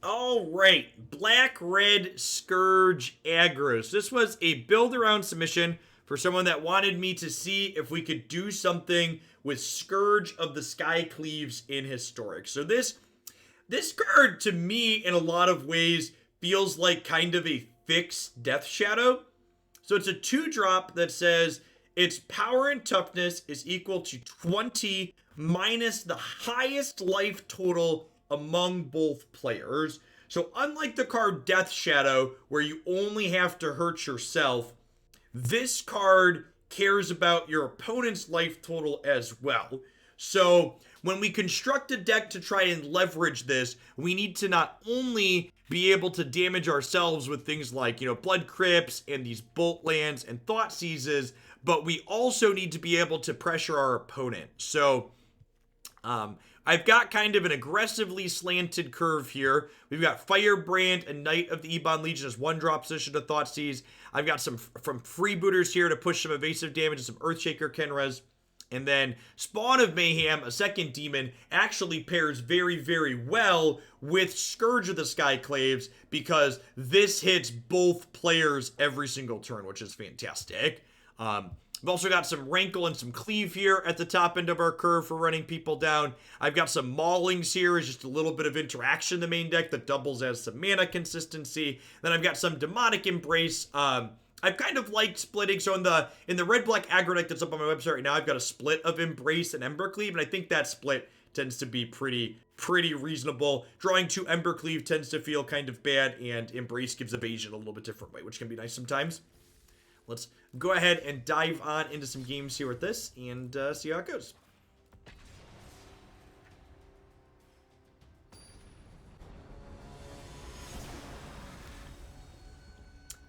All right, black-red Scourge aggro. So this was a build-around submission for someone that wanted me to see if we could do something with Scourge of the Skyclaves in Historic. So this card, to me, in a lot of ways, feels like kind of a fixed Death Shadow. So it's a 2-drop that says its power and toughness is equal to 20 minus the highest life total among both players. So unlike the card Death Shadow, where you only have to hurt yourself, this card cares about your opponent's life total as well. So when we construct a deck to try and leverage this, we need to not only be able to damage ourselves with things like, Blood Crypts and these Bolt Lands and Thoughtseizes, but we also need to be able to pressure our opponent. So I've got kind of an aggressively slanted curve here. We've got Firebrand and Knight of the Ebon Legion as 1-drop position to Thoughtseize. I've got some from Freebooters here to push some evasive damage and some Earthshaker Khenras. And then Spawn of Mayhem, a second demon, actually pairs very, very well with Scourge of the Skyclaves because this hits both players every single turn, which is fantastic. I've also got some Rankle and some Cleave here at the top end of our curve for running people down. I've got some Maulings here as just a little bit of interaction in the main deck that doubles as some mana consistency. Then I've got some Demonic Embrace. I've kind of liked splitting. So in the red-black aggro deck that's up on my website right now, I've got a split of Embrace and Embercleave, and I think that split tends to be pretty reasonable. Drawing 2 Embercleave tends to feel kind of bad, and Embrace gives evasion a little bit different way, which can be nice sometimes. Let's go ahead and dive on into some games here with this and see how it goes.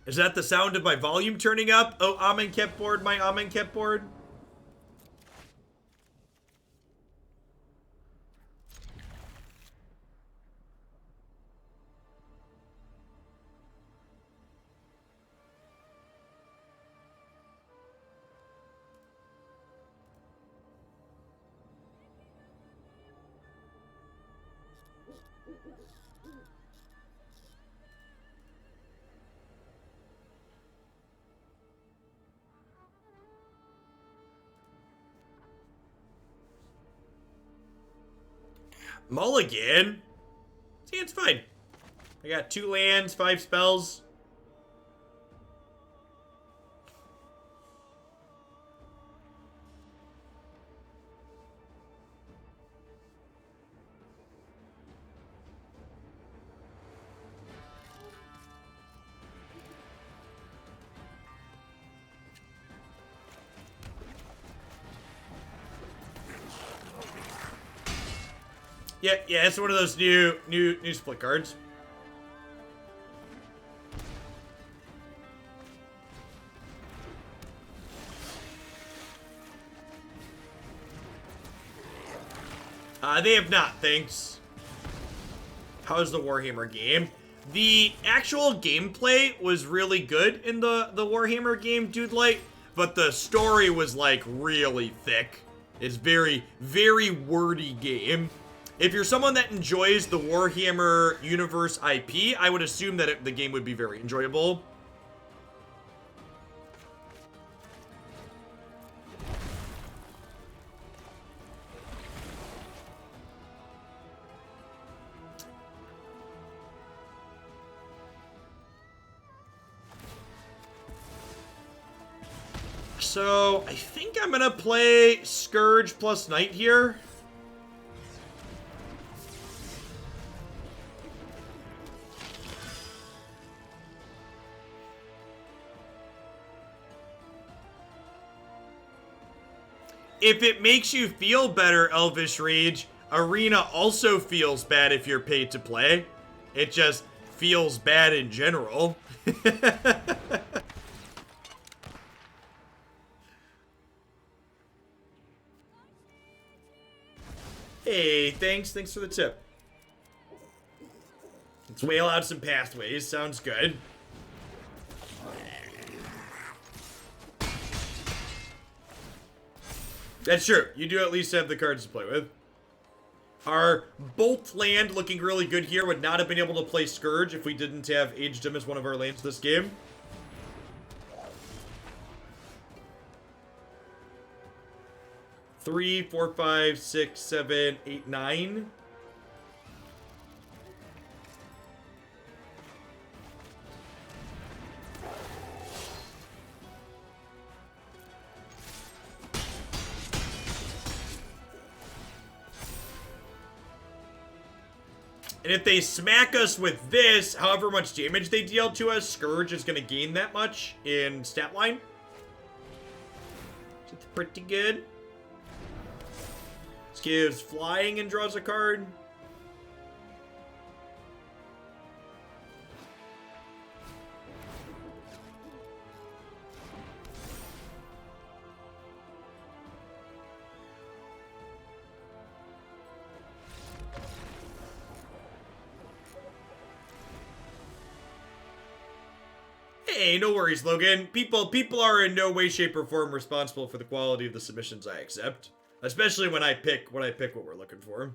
Is that the sound of my volume turning up? Oh, Amen kept board, my Amen kept board. Mulligan? See, it's fine. I got 2 lands, 5 spells. Yeah, it's one of those new split cards. They have not, thanks. How's the Warhammer game? The actual gameplay was really good in the Warhammer game, Dude Light, but the story was like really thick. It's very, very wordy game. If you're someone that enjoys the Warhammer universe IP, I would assume that the game would be very enjoyable. So, I think I'm gonna play Scourge plus Knight here. If it makes you feel better, Elvish Rage, Arena also feels bad if you're paid to play. It just feels bad in general. Hey, thanks for the tip. Let's whale out some pathways. Sounds good. That's true. You do at least have the cards to play with. Our Bolt land looking really good here. Would not have been able to play Scourge if we didn't have Agedom as one of our lands this game. Three, 4, 5, 6, 7, 8, 9. And if they smack us with this, however much damage they deal to us, Scourge is going to gain that much in stat line. It's pretty good. This gives flying and draws a card. Hey, no worries, Logan. People are in no way, shape, or form responsible for the quality of the submissions I accept. Especially when I pick what we're looking for.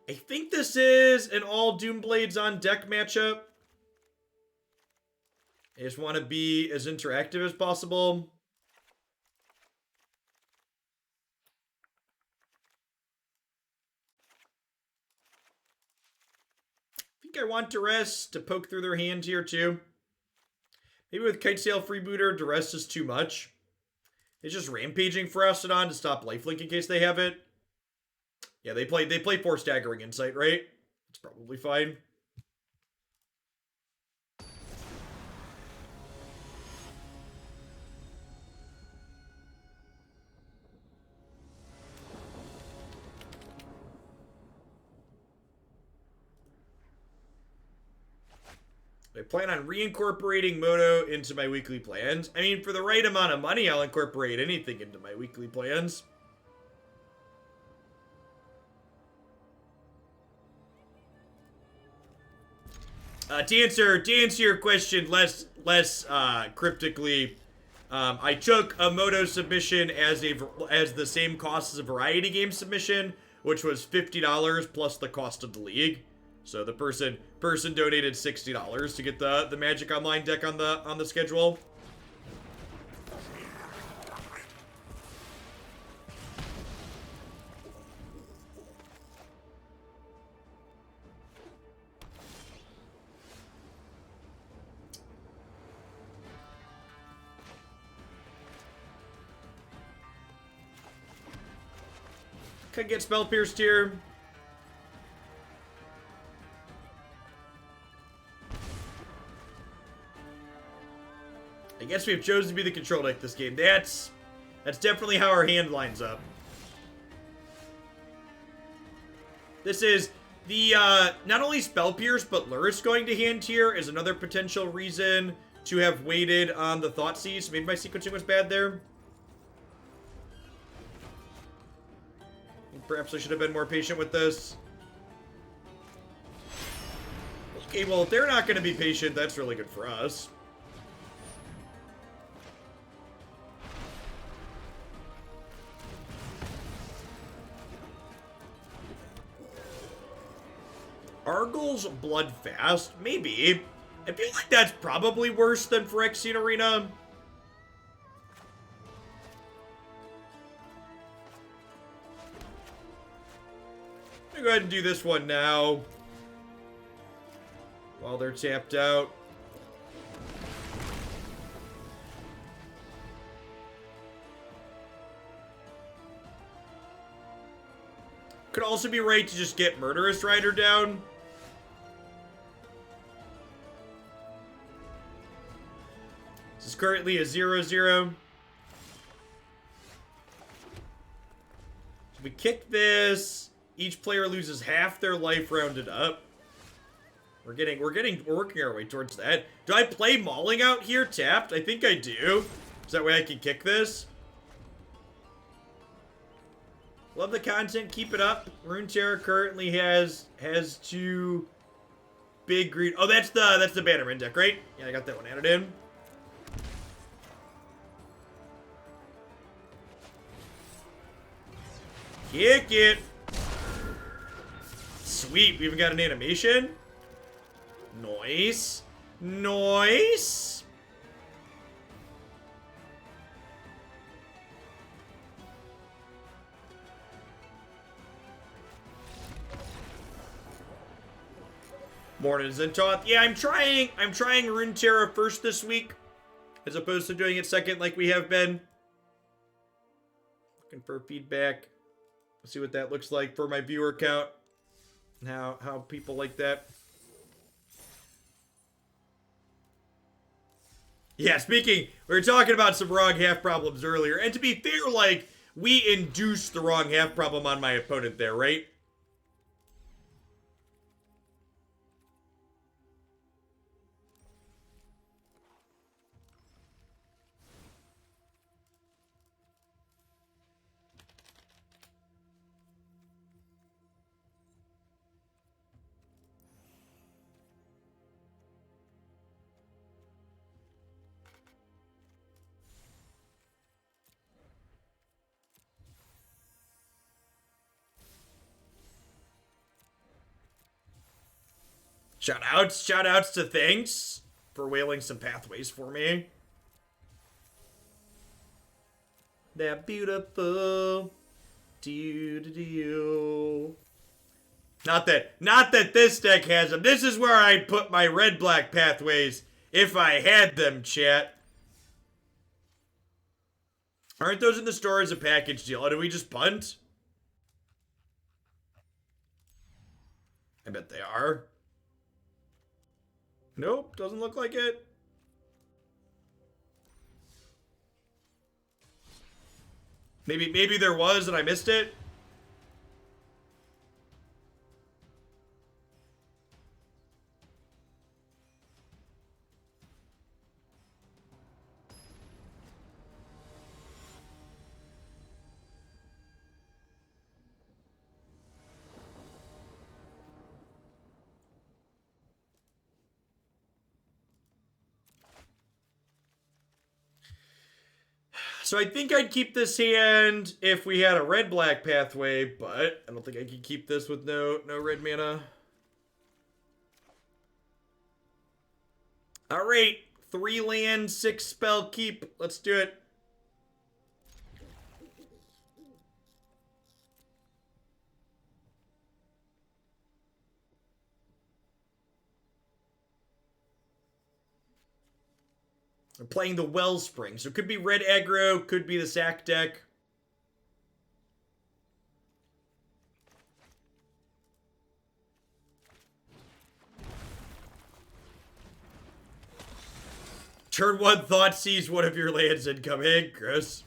I think this is an all Doomblades on deck matchup. I just want to be as interactive as possible. I think I want Duress to poke through their hand here too. Maybe with Kitesail Freebooter, Duress is too much. It's just Rampaging Ferocidon to stop lifelink in case they have it. Yeah, they play 4 Staggering Insight, right? It's probably fine. I plan on reincorporating Moto into my weekly plans. I mean, for the right amount of money, I'll incorporate anything into my weekly plans. To answer your question less cryptically, I took a Moto submission as the same cost as a variety game submission, which was $50 plus the cost of the league. So the person donated $60 to get the Magic Online deck on the schedule. Could get Spell Pierced here. I guess we have chosen to be the control deck this game. That's definitely how our hand lines up. This is the, not only Spell Pierce, but Lurrus going to hand here is another potential reason to have waited on the Thoughtseize. Maybe my sequencing was bad there. Perhaps I should have been more patient with this. Okay, well, if they're not going to be patient, that's really good for us. Argyl's Bloodfast? Maybe. I feel like that's probably worse than Phyrexian Arena. I'm gonna go ahead and do this one now. While they're tapped out. Could also be right to just get Murderous Rider down. This is currently a 0-0. So if we kick this, each player loses half their life rounded up. We're working our way towards that. Do I play Mauling out here tapped? I think I do. So that way I can kick this. Love the content. Keep it up. Runeterra currently has 2 big green. Oh, that's the Bannerman deck, right? Yeah, I got that one added in. Kick it. Sweet, we even got an animation. Nice. Nice. Morning, Zentoth. Yeah, I'm trying Runeterra first this week, as opposed to doing it second like we have been. Looking for feedback. Let's see what that looks like for my viewer count. And how people like that. Yeah, speaking, we were talking about some wrong half problems earlier. And to be fair, like, we induced the wrong half problem on my opponent there, right? Shout-outs to thanks for whaling some pathways for me. That beautiful. Do. Not that this deck has them. This is where I'd put my red-black pathways if I had them, chat. Aren't those in the store as a package deal? Oh, do we just punt? I bet they are. Nope, doesn't look like it. Maybe there was and I missed it. So I think I'd keep this hand if we had a red-black pathway, but I don't think I can keep this with no red mana. All right, 3 land, 6 spell keep. Let's do it. I'm playing the Wellspring, so it could be red aggro, could be the sack deck. Turn 1, Thoughtseize one of your lands incoming. Gross.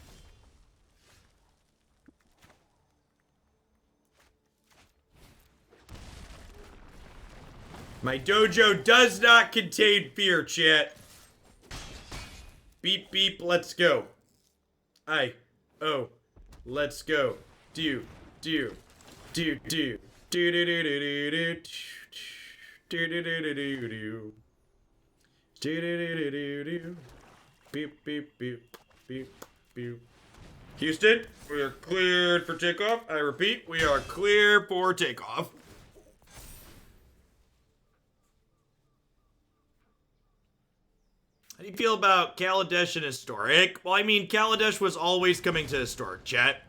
My dojo does not contain fear, chat. Beep, beep, let's go. Let's go. Do. Beep, beep, beep, beep, beep. Houston, we are cleared for takeoff. I repeat, we are clear for takeoff. How do you feel about Kaladesh and Historic? Well, I mean, Kaladesh was always coming to Historic, chat.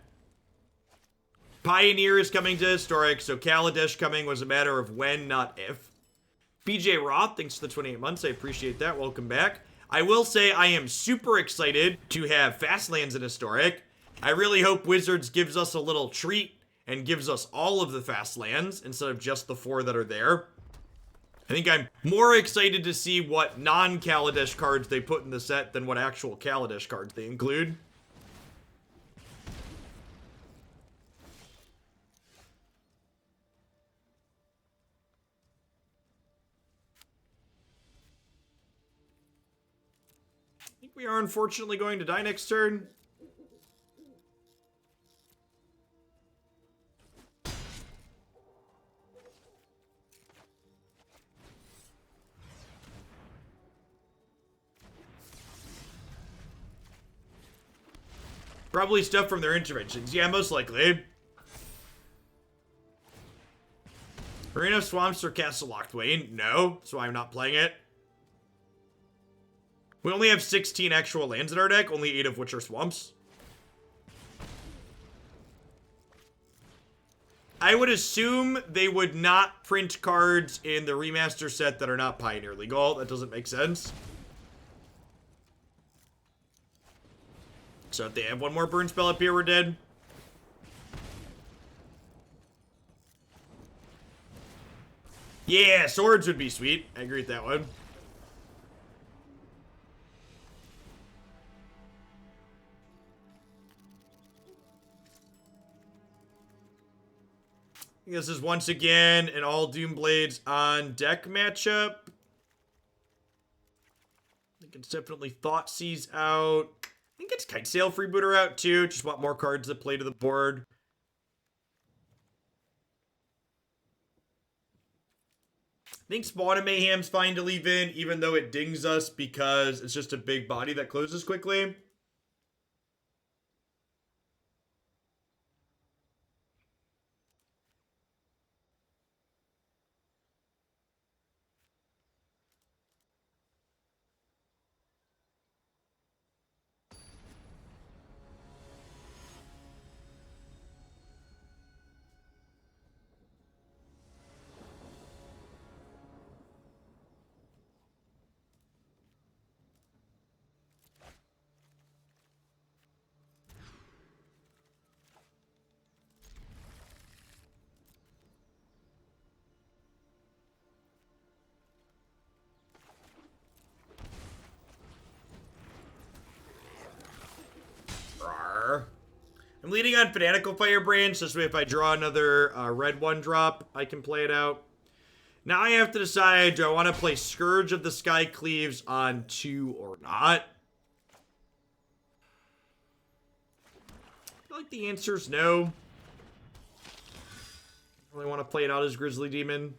Pioneer is coming to Historic, so Kaladesh coming was a matter of when, not if. BJ Roth, thanks for the 28 months. I appreciate that. Welcome back. I will say I am super excited to have fast lands in Historic. I really hope Wizards gives us a little treat and gives us all of the fast lands instead of just the 4 that are there. I think I'm more excited to see what non-Kaladesh cards they put in the set than what actual Kaladesh cards they include. I think we are unfortunately going to die next turn. Probably stuff from their interventions. Yeah, most likely. Arena of Swamps or Castle Lochthwain? No, that's why I'm not playing it. We only have 16 actual lands in our deck, only 8 of which are swamps. I would assume they would not print cards in the remaster set that are not Pioneer legal. That doesn't make sense. So if they have one more burn spell up here, we're dead. Yeah, swords would be sweet. I agree with that one. This is once again an all Doomblades on deck matchup. I think it's definitely Thoughtseize out. I think it's Kitesail Freebooter out too. Just want more cards that play to the board. I think Spawn of Mayhem's fine to leave in, even though it dings us because it's just a big body that closes quickly. I'm leading on Fanatical Firebrand, so this way if I draw another red 1-drop, I can play it out. Now I have to decide, do I want to play Scourge of the Skyclaves on 2 or not? I feel like the answer is no. I really want to play it out as Grizzly Demon.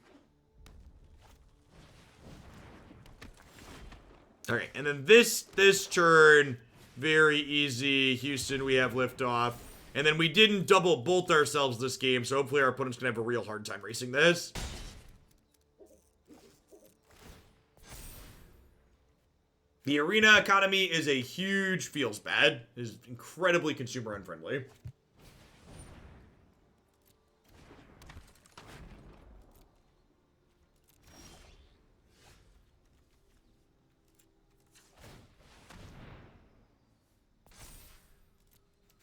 Alright, and then this turn, very easy. Houston, we have liftoff. And then we didn't double bolt ourselves this game, so hopefully our opponent's gonna have a real hard time racing this. The arena economy is a huge feels bad. It is incredibly consumer unfriendly.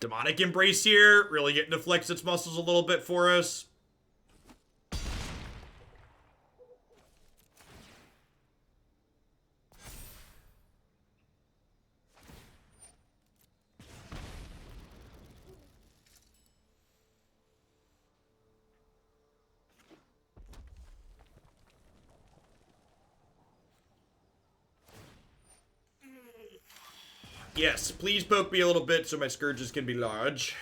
Demonic Embrace here, really getting to flex its muscles a little bit for us. Yes, please poke me a little bit so my Scourges can be large.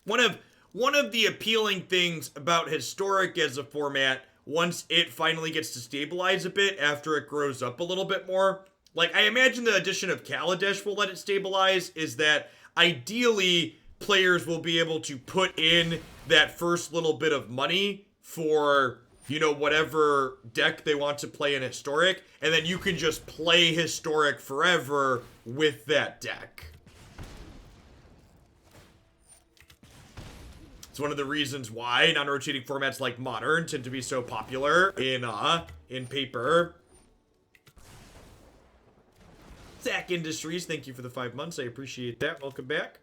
One of the appealing things about Historic as a format, once it finally gets to stabilize a bit after it grows up a little bit more, like I imagine the addition of Kaladesh will let it stabilize, is that ideally players will be able to put in that first little bit of money for, you know, whatever deck they want to play in Historic, and then you can just play Historic forever with that deck. It's one of the reasons why non-rotating formats like Modern tend to be so popular in paper. Zach Industries, thank you for the 5 months. I appreciate that. Welcome back.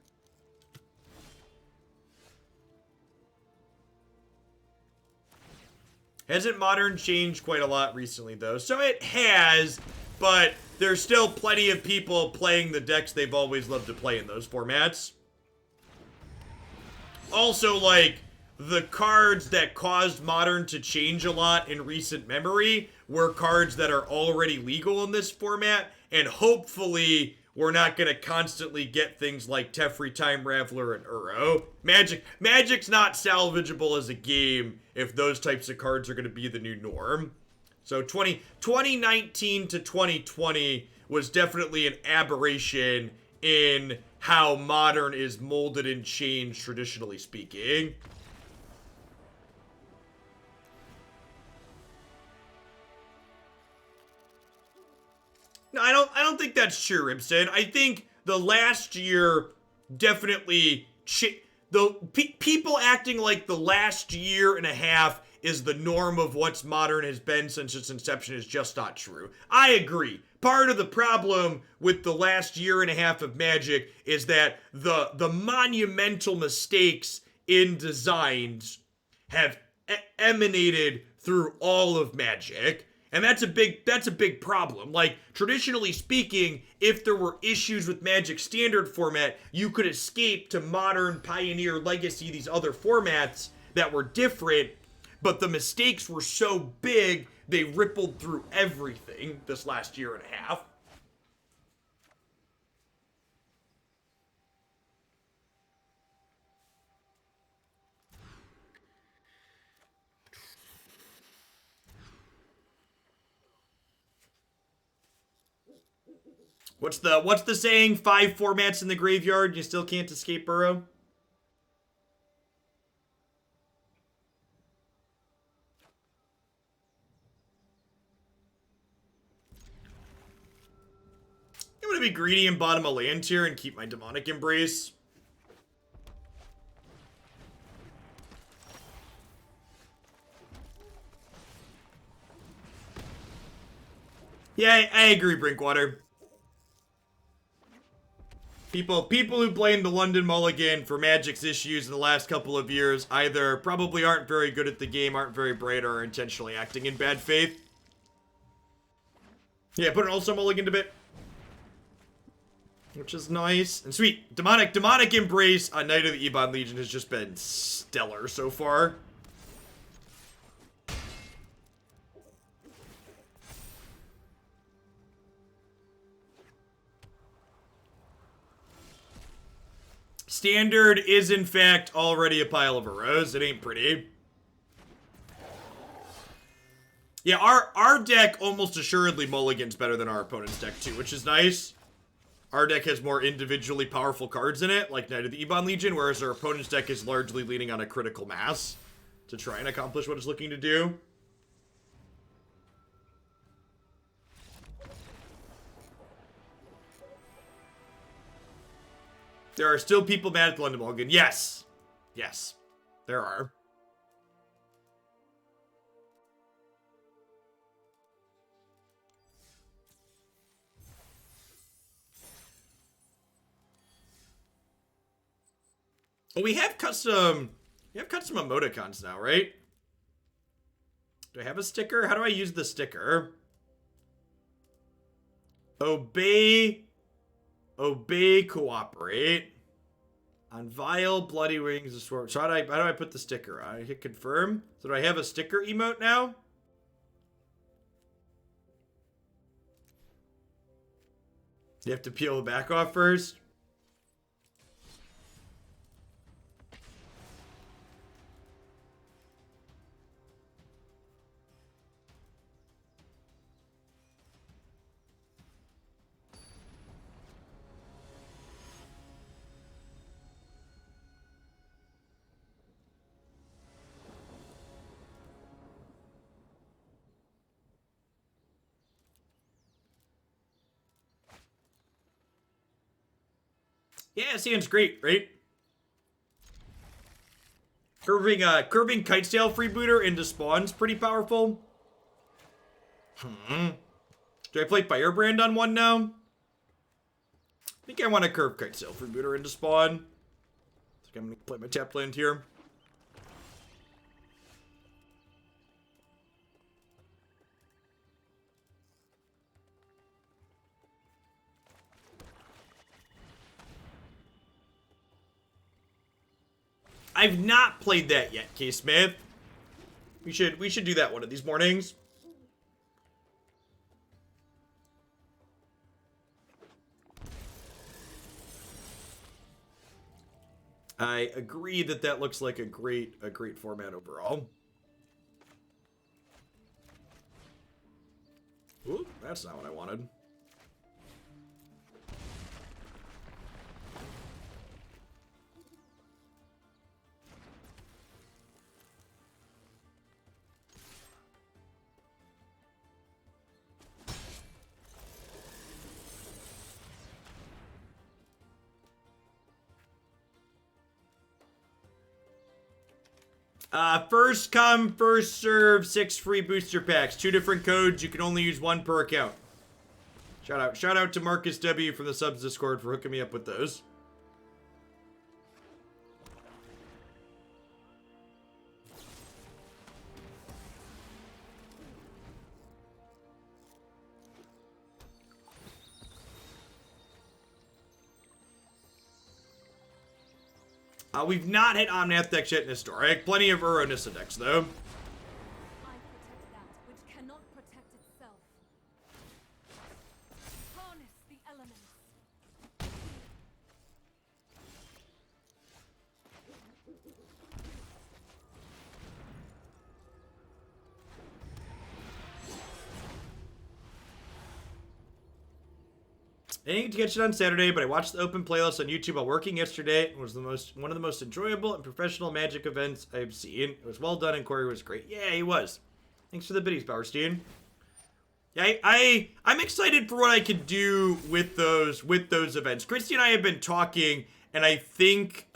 Hasn't Modern changed quite a lot recently, though? So it has, but there's still plenty of people playing the decks they've always loved to play in those formats. Also, like, the cards that caused Modern to change a lot in recent memory were cards that are already legal in this format, and hopefully we're not going to constantly get things like Teferi, Time Raveler, and Uro. Magic's not salvageable as a game if those types of cards are going to be the new norm. So 2019 to 2020 was definitely an aberration in how Modern is molded and changed, traditionally speaking. think that's true, Ribson. I think the last year definitely people acting like the last year and a half is the norm of what's modern has been since its inception is just not true. I agree. Part of the problem with the last year and a half of Magic is that the monumental mistakes in designs have emanated through all of Magic. And that's a big problem. Like, traditionally speaking, if there were issues with Magic standard format, you could escape to Modern, Pioneer, Legacy, these other formats that were different, but the mistakes were so big, they rippled through everything this last year and a half. What's the saying? 5 formats in the graveyard, you still can't escape Burrow? I'm gonna be greedy and bottom a land here and keep my Demonic Embrace. Yeah, I agree, Brinkwater. People who blame the London Mulligan for Magic's issues in the last couple of years either probably aren't very good at the game, aren't very bright, or are intentionally acting in bad faith. Yeah, put an also Mulligan to bit. Which is nice. And sweet. Demonic Embrace on Knight of the Ebon Legion has just been stellar so far. Standard is, in fact, already a pile of arrows. It ain't pretty. Yeah, our deck almost assuredly mulligans better than our opponent's deck, too, which is nice. Our deck has more individually powerful cards in it, like Knight of the Ebon Legion, whereas our opponent's deck is largely leaning on a critical mass to try and accomplish what it's looking to do. There are still people mad at the London Mulligan. Yes. Yes. There are. Well, we have custom emoticons now, right? Do I have a sticker? How do I use the sticker? Obey, cooperate. On Vile, Bloody Wings, the Sword. So how do I put the sticker on? I hit confirm. So do I have a sticker emote now? You have to peel the back off first. Yeah, seems great, right? Curving Kitesail Freebooter into Spawn's pretty powerful. Do I play Firebrand on one now? I think I want to curve Kitesail Freebooter into Spawn. I think I'm going to play my tap land here. I've not played that yet, K-Smith. We should do that one of these mornings. I agree that looks like a great format overall. Ooh, that's not what I wanted. First come, first serve, 6 free booster packs. 2 different codes. You can only use 1 per account. Shout out to Marcus W from the subs Discord for hooking me up with those. We've not hit Omnath decks yet in Historic. Plenty of Uro-Nissa decks, though. I protect that which cannot protect itself. Harness the elements. I didn't get to catch it on Saturday, but I watched the open playlist on YouTube while working yesterday. It was one of the most enjoyable and professional Magic events I've seen. It was well done and Corey was great. Yeah, he was. Thanks for the biddies, Bowerstein. Yeah, I'm excited for what I can do with those events. Christy and I have been talking, and I think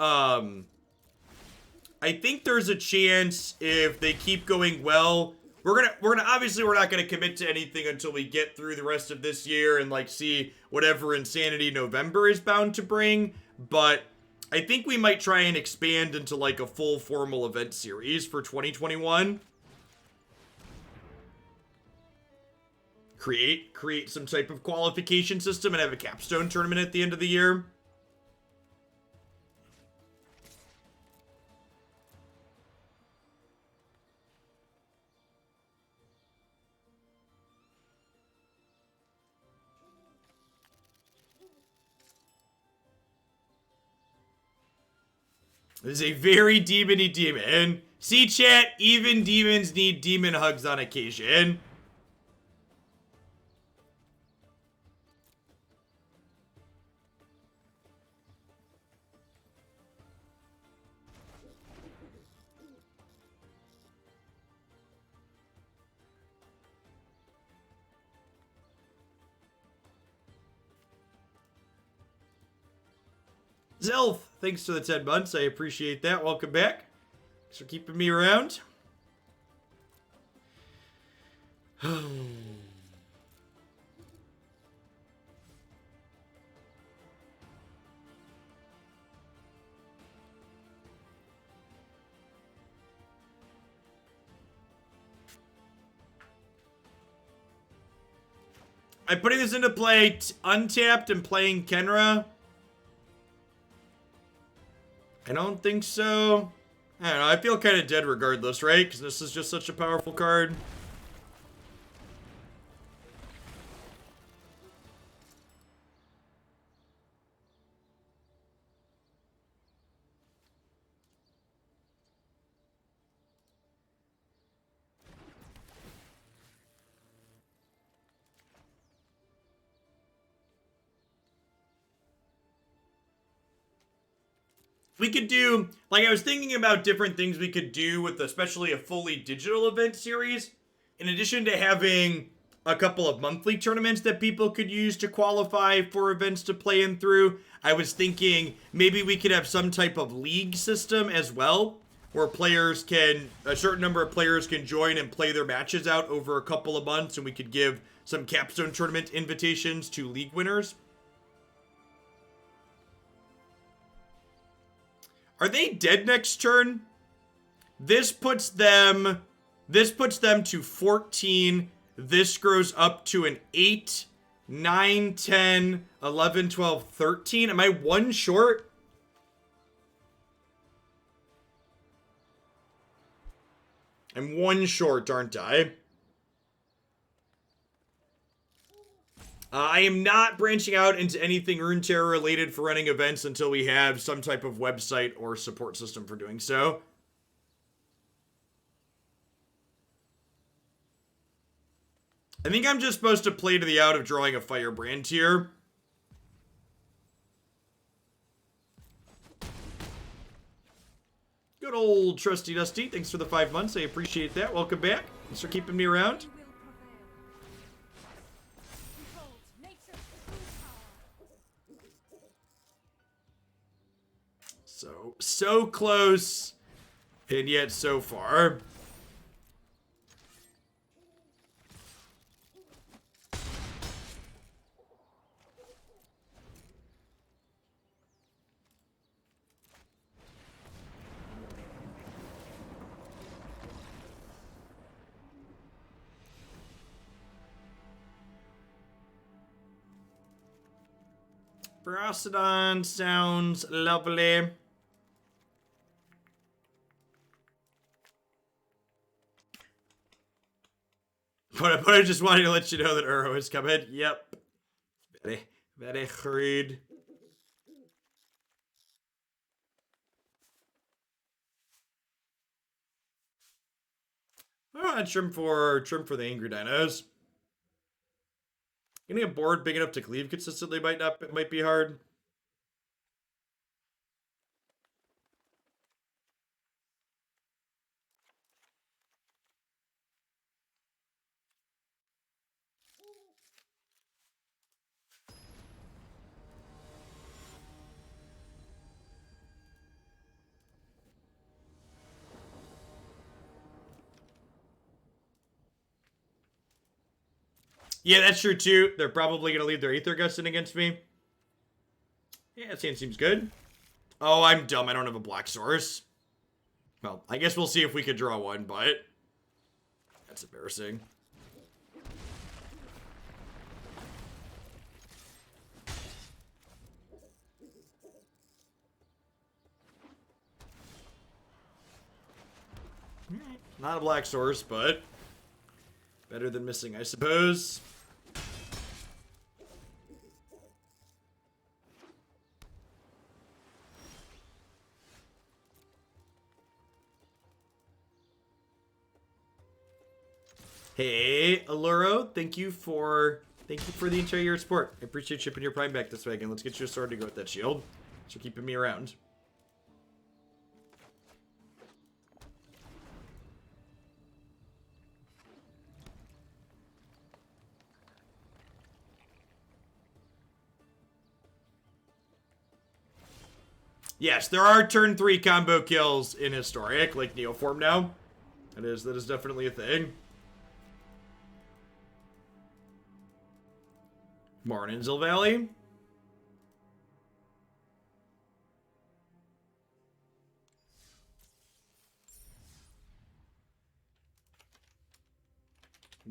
there's a chance if they keep going well. We're gonna obviously we're not gonna commit to anything until we get through the rest of this year and like see whatever Insanity November is bound to bring. But I think we might try and expand into like a full formal event series for 2021. Create some type of qualification system and have a capstone tournament at the end of the year. This is a very demon-y demon. See, chat, even demons need demon hugs on occasion. Zelf, thanks for the 10 months. I appreciate that. Welcome back. Thanks for keeping me around. I'm putting this into play untapped and playing Khenra. I don't think so. I don't know. I feel kind of dead regardless, right? Because this is just such a powerful card. We could do, like I was thinking about different things we could do with especially a fully digital event series. In addition to having a couple of monthly tournaments that people could use to qualify for events to play in through, I was thinking maybe we could have some type of league system as well, where players can, a certain number of players can join and play their matches out over a couple of months, and we could give some capstone tournament invitations to league winners. Are they dead next turn? This puts them to 14. This grows up to an 8, 9, 10, 11, 12, 13. Am I one short? I'm one short, aren't I? I am not branching out into anything Runeterra related for running events until we have some type of website or support system for doing so. I think I'm just supposed to play to the out of drawing a Firebrand here. Good old Trusty Dusty. Thanks for the 5 months. I appreciate that. Welcome back. Thanks for keeping me around. So close. And yet, so far... Ferocidon sounds lovely. But I just wanted to let you know that Uro is coming. Yep. Very hurried. Oh, trim for the angry dinos. Getting a board big enough to cleave consistently might be hard. Yeah, that's true too. They're probably gonna leave their Aether Gust in against me. Yeah, that seems good. Oh, I'm dumb. I don't have a black source. Well, I guess we'll see if we could draw one, but that's embarrassing. Not a black source, but better than missing, I suppose. Hey, Alluro, thank you for the entire year of support. I appreciate shipping your Prime back this way again. Let's get you a sword to go with that shield. So keeping me around. Yes, there are turn 3 combo kills in Historic, like Neoform now. That is definitely a thing. Martinsville Valley.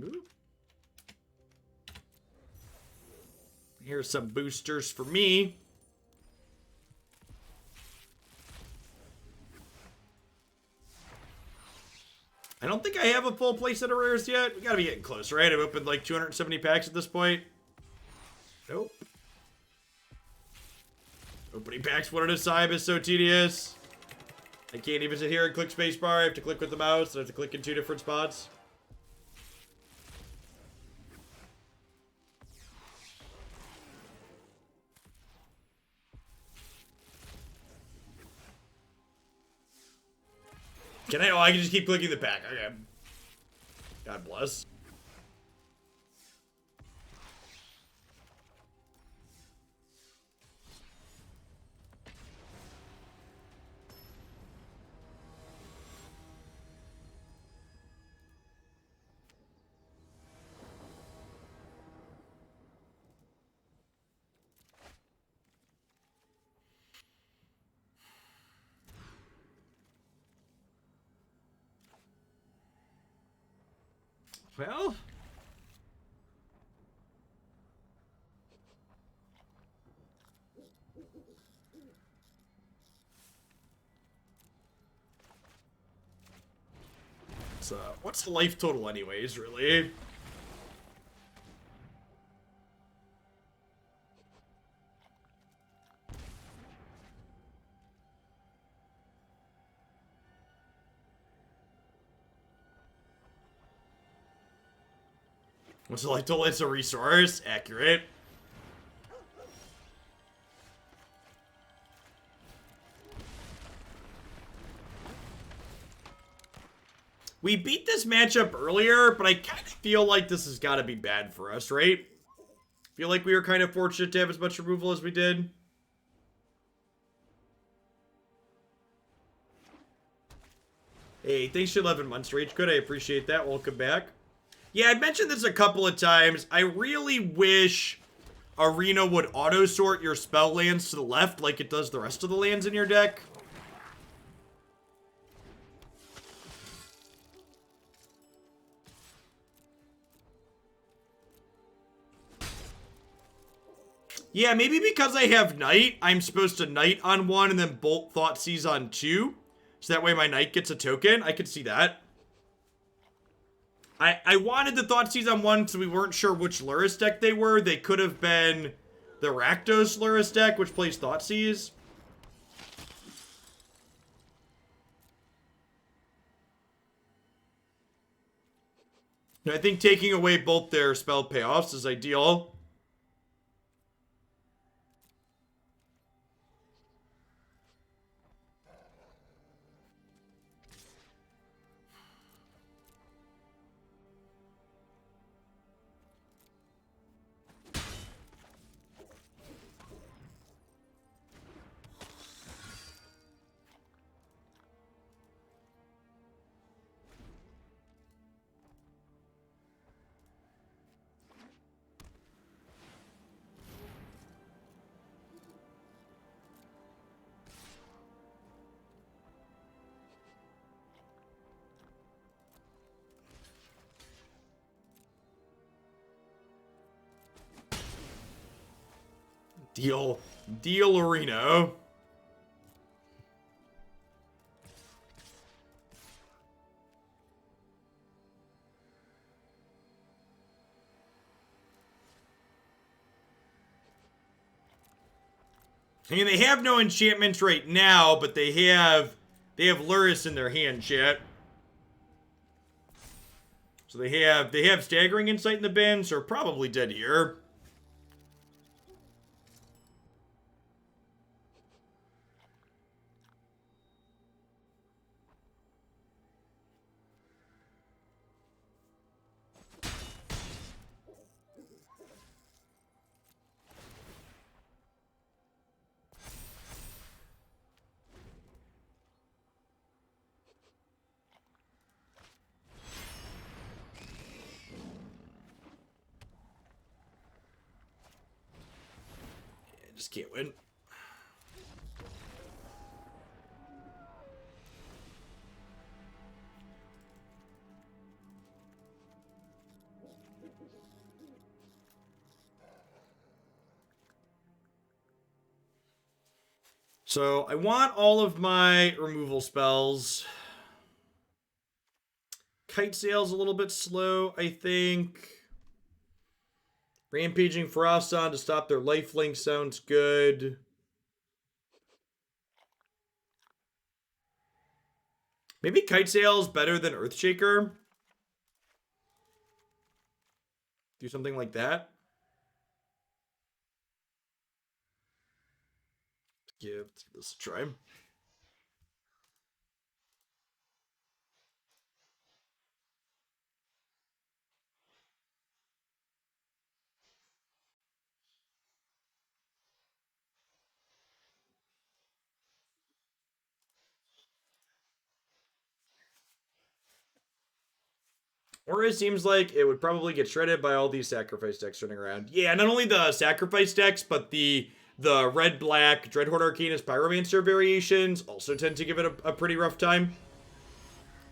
Ooh. Here's some boosters for me. I don't think I have a full playset of rares yet. We gotta be getting close, right? I've opened like 270 packs at this point. Nope. Opening packs one at a time is so tedious. I can't even sit here and click spacebar. I have to click with the mouse. I have to click in 2 different spots. Can I? Oh, I can just keep clicking the pack. Okay. God bless. Well, what's the life total anyways, really? What's the life total? It's a resource. Accurate. We beat this matchup earlier, but I kind of feel like this has got to be bad for us, right? Feel like we were kind of fortunate to have as much removal as we did. Hey, thanks for 11 months, Rage. Good, I appreciate that. Welcome back. Yeah, I mentioned this a couple of times. I really wish Arena would auto-sort your spell lands to the left like it does the rest of the lands in your deck. Yeah, maybe because I have Knight, I'm supposed to Knight on one and then Bolt Thoughtseize on two. So that way my Knight gets a token. I could see that. I wanted the Thoughtseize on one because we weren't sure which Lurrus deck they were. They could have been the Rakdos Lurrus deck, which plays Thoughtseize. I think taking away both their spell payoffs is ideal. Deal Arena. I mean, they have no enchantments right now, but they have Lurrus in their hand, chat. So they have Staggering Insight in the bin, so they're probably dead here. Just can't win. So I want all of my removal spells. Kitesail's a little bit slow, I think. Rampaging Ferocidon to stop their lifelink sounds good. Maybe Kitesail is better than Earthshaker. Do something like that. Give this a try. Or it seems like it would probably get shredded by all these sacrifice decks running around. Yeah, not only the sacrifice decks, but the red-black Dreadhorde Arcanist Pyromancer variations also tend to give it a pretty rough time.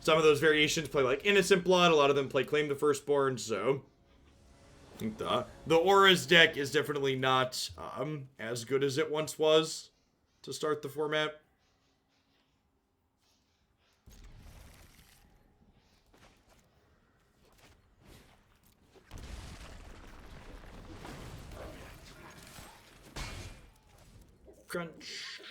Some of those variations play like Innocent Blood, a lot of them play Claim the Firstborn, so I think the Auras deck is definitely not as good as it once was to start the format. Crunch.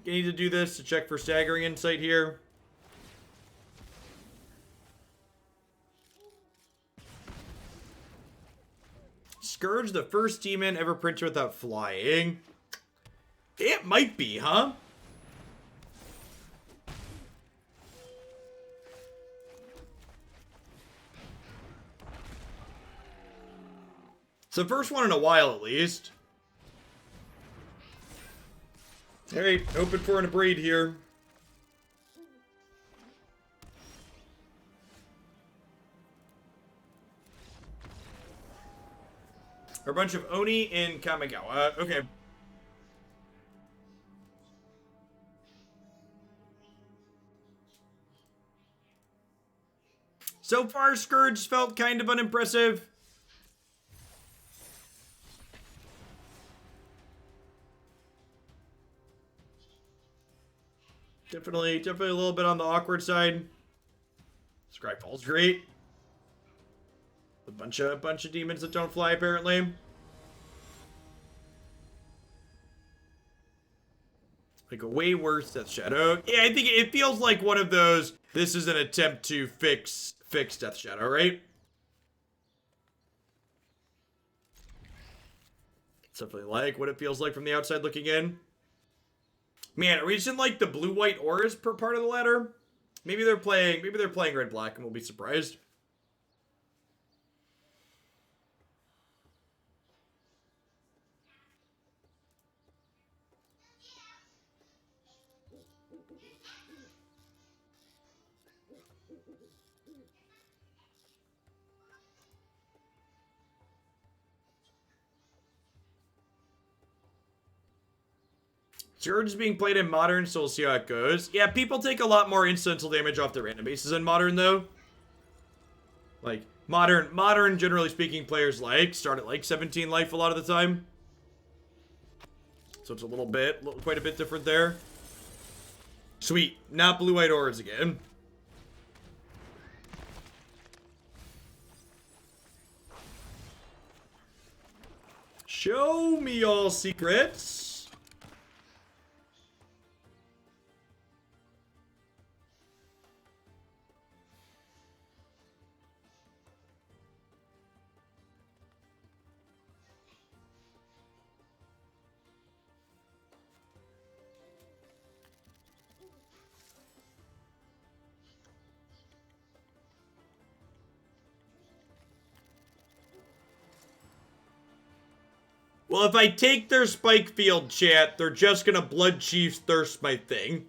You need to do this to check for Staggering Insight here. Scourge, the first demon ever printed without flying. It might be, huh? It's the first one in a while, at least. Alright, open for an Abrade here. A bunch of Oni in Kamigawa. Okay. So far, Scourge felt kind of unimpressive. Definitely a little bit on the awkward side. Scryfall's great. A bunch of demons that don't fly, apparently. Like a way worse Death Shadow. Yeah, I think it feels like one of those. This is an attempt to fix Death Shadow, right? It's definitely like what it feels like from the outside looking in. Man, are we just in like the blue-white auras per part of the ladder? Maybe they're playing red-black and we'll be surprised. Scourge is being played in Modern, so we'll see how it goes. Yeah, people take a lot more incidental damage off their random bases in Modern, though. Like, Modern, generally speaking, players start at like 17 life a lot of the time. So it's quite a bit different there. Sweet, not blue-white auras again. Show me all secrets. Well, if I take their Spike Field, chat, they're just gonna Blood Chief's Thirst my thing.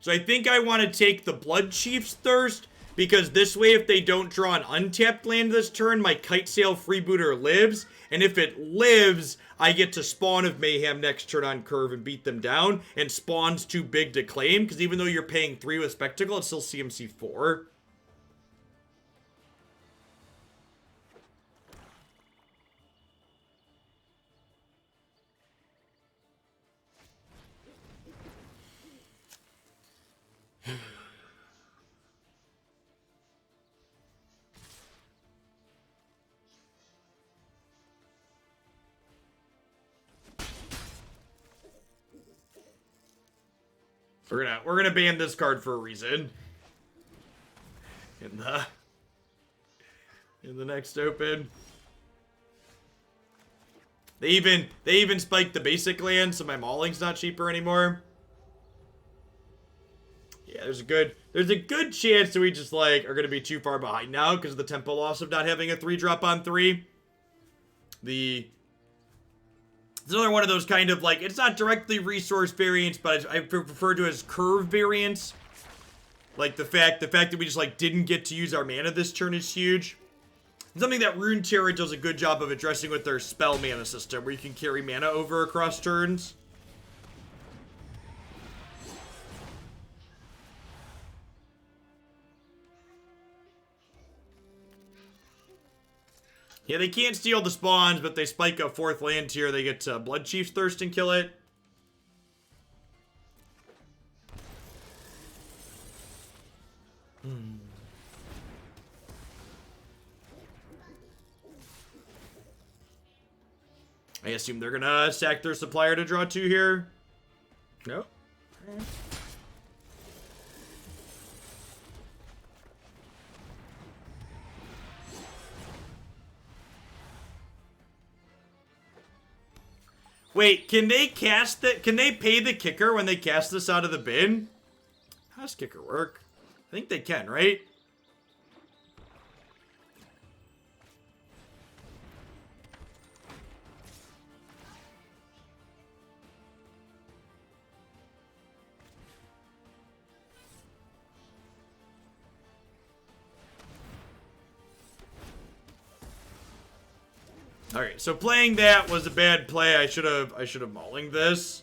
So I think I want to take the Blood Chief's Thirst, because this way if they don't draw an untapped land this turn, my Kitesail Freebooter lives, and if it lives, I get to Spawn of Mayhem next turn on curve and beat them down, and Spawn's too big to claim, because even though you're paying 3 with Spectacle, it's still CMC 4. We're gonna ban this card for a reason. In the next open. They even spiked the basic land, so my Mauling's not cheaper anymore. Yeah, there's a good chance that we just are gonna be too far behind now because of the tempo loss of not having a 3-drop on 3. It's another one of those kind of it's not directly resource variants, but I prefer to as curve variants. Like the fact that we just didn't get to use our mana this turn is huge. Something that Runeterra does a good job of addressing with their spell mana system, where you can carry mana over across turns. Yeah, they can't steal the spawns, but they spike a 4th land here. They get Blood Chief's Thirst and kill it. I assume they're gonna sack their supplier to draw 2 here. No. Wait, can they cast that? Can they pay the kicker when they cast this out of the bin? How does kicker work? I think they can, right? Alright, so playing that was a bad play. I should have Mauling this.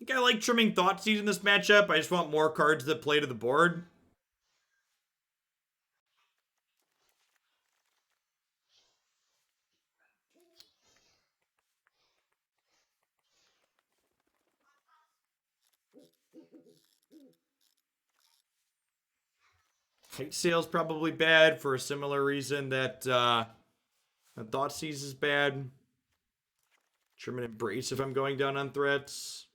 I think I like trimming Thoughtseize in this matchup. I just want more cards that play to the board. Kitesail's probably bad for a similar reason that Thoughtseize is bad. Trim and Embrace if I'm going down on threats.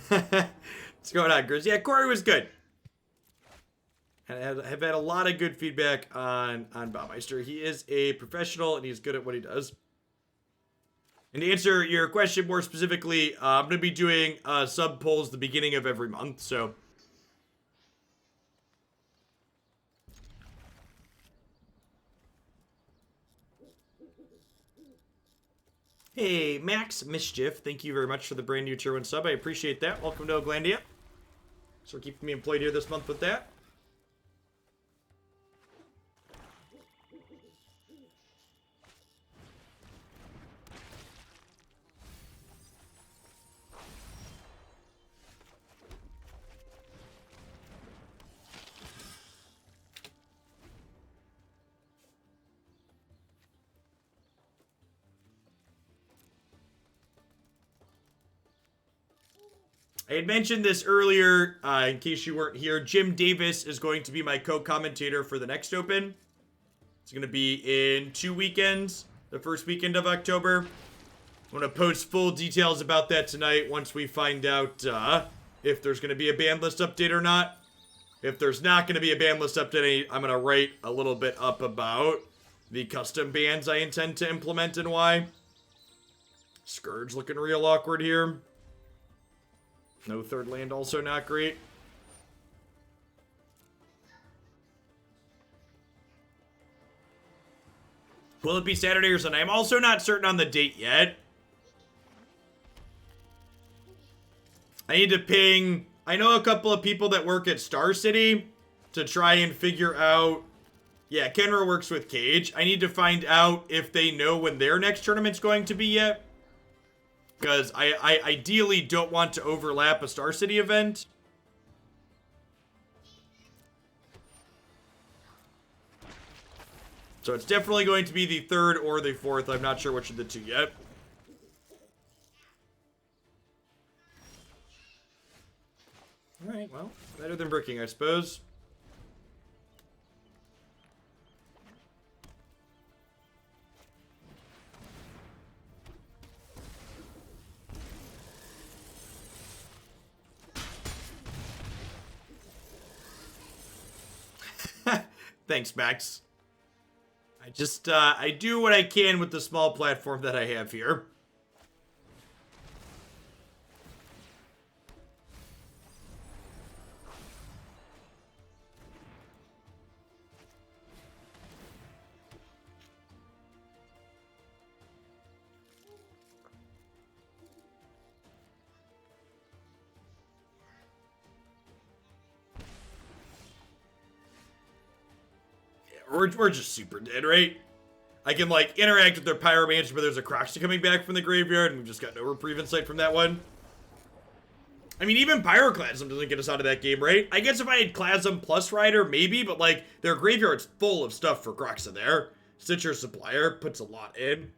What's going on, Grizz? Yeah, Corey was good. Have had a lot of good feedback on Baumeister. He is a professional and he's good at what he does. And to answer your question more specifically, I'm going to be doing sub polls the beginning of every month, so. Hey, Max Mischief, thank you very much for the brand new tier 1 sub. I appreciate that. Welcome to Oglandia. So keeping me employed here this month with that. I had mentioned this earlier, in case you weren't here. Jim Davis is going to be my co-commentator for the next Open. It's going to be in 2 weekends, the first weekend of October. I'm going to post full details about that tonight once we find out if there's going to be a ban list update or not. If there's not going to be a ban list update, I'm going to write a little bit up about the custom bans I intend to implement and why. Scourge looking real awkward here. No third land, also not great. Will it be Saturday or Sunday? I'm also not certain on the date yet. I need to ping... I know a couple of people that work at Star City to try and figure out... Yeah, Khenra works with Cage. I need to find out if they know when their next tournament's going to be yet. Because I ideally don't want to overlap a Star City event. So it's definitely going to be the 3rd or the 4th. I'm not sure which of the two yet. Alright, well, better than bricking, I suppose. Thanks, Max. I do what I can with the small platform that I have here. we're just super dead, right? I can, like, interact with their Pyromancer, but there's a Croxy coming back from the graveyard, and we've just got no reprieve in sight from that one. I mean, even Pyroclasm doesn't get us out of that game, right? I guess if I had Clasm plus Rider, maybe, but, like, their graveyard's full of stuff for Croxa there. Stitcher Supplier puts a lot in.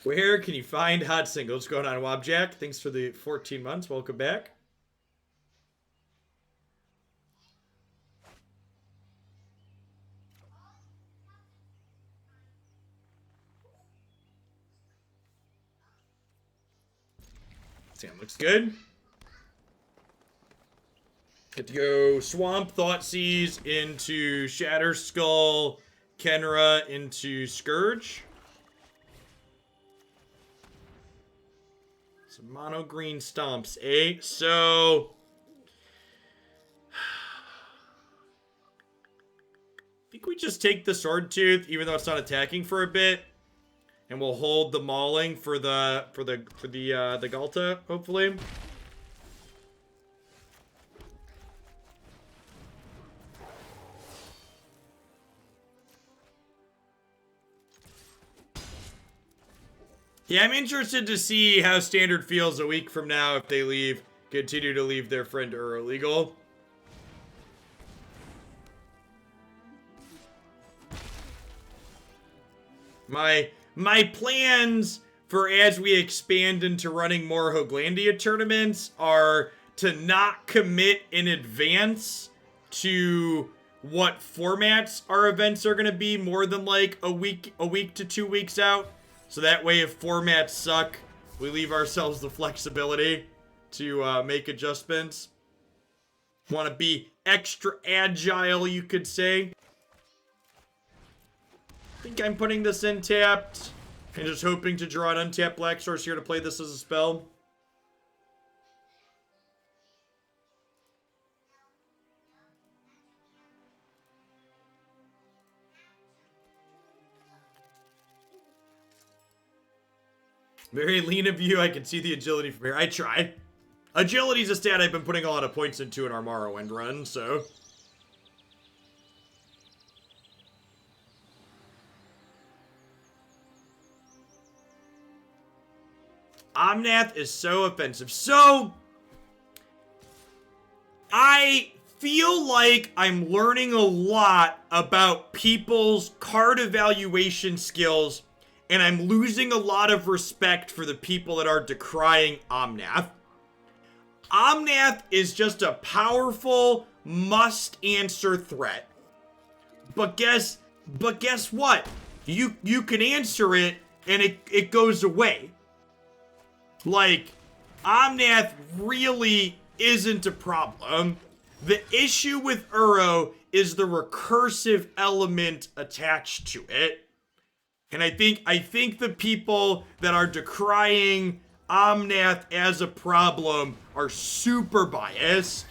Where can you find hot singles? What's going on, Wobjack? Thanks for the 14 months. Welcome back. Sam looks good. Get to go Swamp, Thoughtseize into Shatterskull, Khenra into Scourge. Some mono green stomps, eh? So I think we just take the Sword Tooth, even though it's not attacking for a bit, and we'll hold the Mauling for the Galta, hopefully. Yeah, I'm interested to see how Standard feels a week from now if they continue to leave their friend Uro legal. My plans for as we expand into running more Hoaglandia tournaments are to not commit in advance to what formats our events are going to be more than like a week to 2 weeks out. So that way, if formats suck, we leave ourselves the flexibility to make adjustments. Want to be extra agile, you could say. I think I'm putting this in tapped and just hoping to draw an untapped black source here to play this as a spell. Very lean of you. I can see the agility from here. I try. Agility's a stat I've been putting a lot of points into in our Morrowind run, so. Omnath is so offensive. So, I feel like I'm learning a lot about people's card evaluation skills, and I'm losing a lot of respect for the people that are decrying Omnath. Omnath is just a powerful must-answer threat. But guess what? You can answer it, and it goes away. Like, Omnath really isn't a problem. The issue with Uro is the recursive element attached to it. And I think the people that are decrying Omnath as a problem are super biased.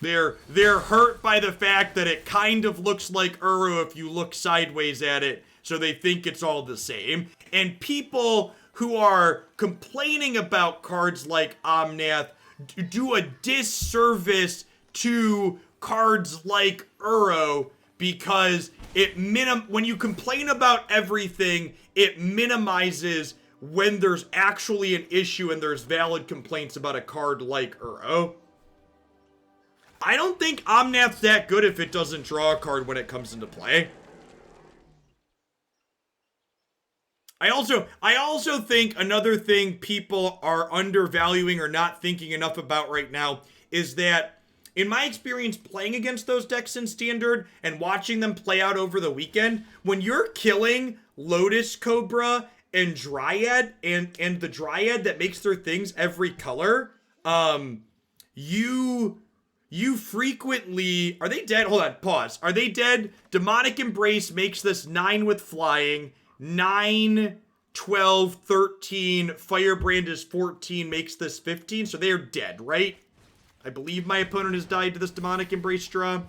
They're hurt by the fact that it kind of looks like Uro if you look sideways at it, so they think it's all the same. And people who are complaining about cards like Omnath do a disservice to cards like Uro because when you complain about everything, it minimizes when there's actually an issue and there's valid complaints about a card like Uro. I don't think Omnath's that good if it doesn't draw a card when it comes into play. I also think another thing people are undervaluing or not thinking enough about right now is that, in my experience playing against those decks in Standard and watching them play out over the weekend, when you're killing Lotus Cobra and Dryad and the Dryad that makes their things every color, you frequently... Are they dead? Hold on, pause. Are they dead? Demonic Embrace makes this 9 with flying, 9 12, 13, Firebrand is 14, makes this 15, so they're dead, right? I believe my opponent has died to this Demonic Embrace draw.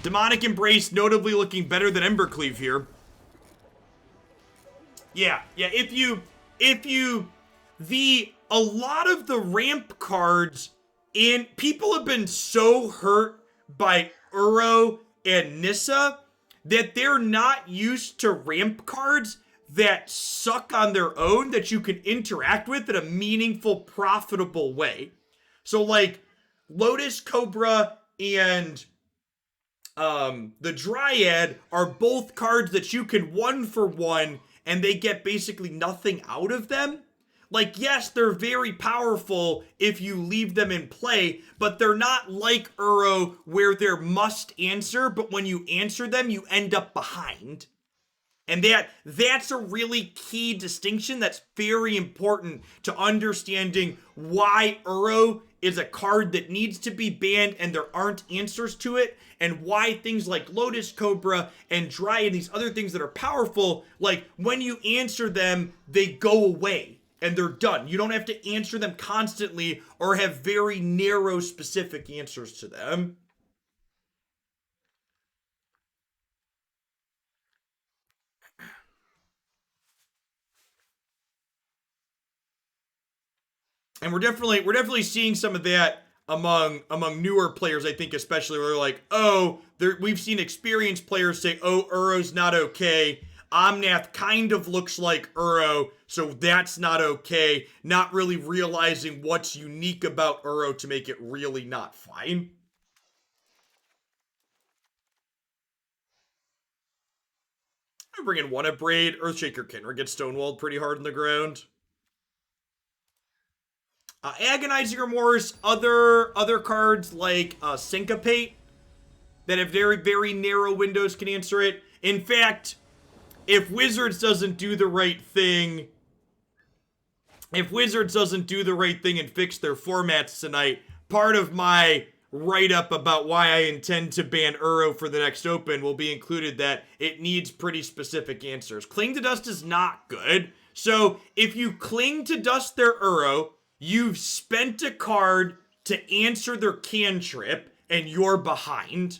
Demonic Embrace notably looking better than Embercleave here. Yeah, a lot of the ramp cards, and people have been so hurt by Uro and Nissa that they're not used to ramp cards that suck on their own that you can interact with in a meaningful, profitable way. So like Lotus Cobra and the Dryad are both cards that you can 1-for-1 and they get basically nothing out of them. Like, yes, they're very powerful if you leave them in play, but they're not like Uro where they're must answer, but when you answer them, you end up behind. And that's a really key distinction that's very important to understanding why Uro is a card that needs to be banned and there aren't answers to it, and why things like Lotus Cobra and Dryad and these other things that are powerful, like when you answer them, they go away and they're done. You don't have to answer them constantly or have very narrow specific answers to them. And we're definitely seeing some of that among newer players, I think, especially where they're like, oh, we've seen experienced players say, oh, Uro's not okay. Omnath kind of looks like Uro, so that's not okay. Not really realizing what's unique about Uro to make it really not fine. I bring in one Abrade. Earthshaker Khenra gets stonewalled pretty hard in the ground. Agonizing Remorse, other cards like Syncopate that have very, very narrow windows can answer it. In fact, if Wizards doesn't do the right thing, and fix their formats tonight, part of my write-up about why I intend to ban Uro for the next Open will be included that it needs pretty specific answers. Cling to Dust is not good. So if you cling to Dust their Uro, you've spent a card to answer their cantrip, and you're behind.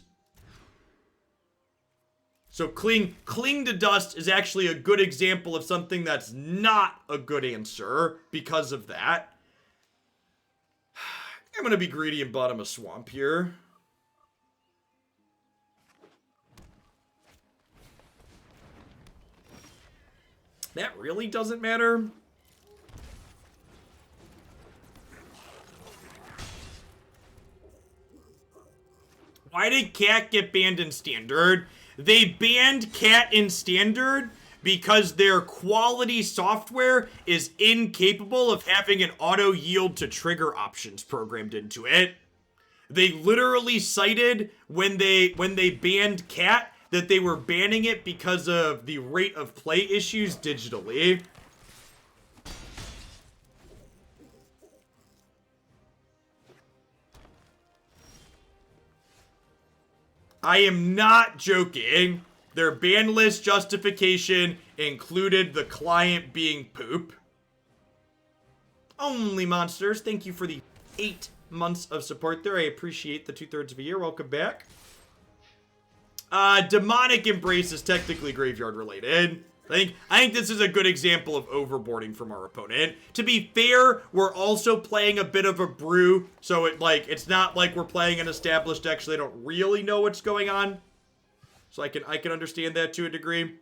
So Cling to Dust is actually a good example of something that's not a good answer because of that. I'm going to be greedy and bottom a Swamp here. That really doesn't matter. Why did Cat get banned in Standard? They banned Cat in Standard because their quality software is incapable of having an auto yield to trigger options programmed into it. They literally cited when they banned Cat that they were banning it because of the rate of play issues digitally. I am not joking. Their ban list justification included the client being poop. Only Monsters, thank you for the 8 months of support there. I appreciate the 2/3 of a year. Welcome back. Demonic Embrace is technically graveyard related. I think this is a good example of overboarding from our opponent. To be fair, we're also playing a bit of a brew, so it's not like we're playing an established deck, so they don't really know what's going on. So I can understand that to a degree.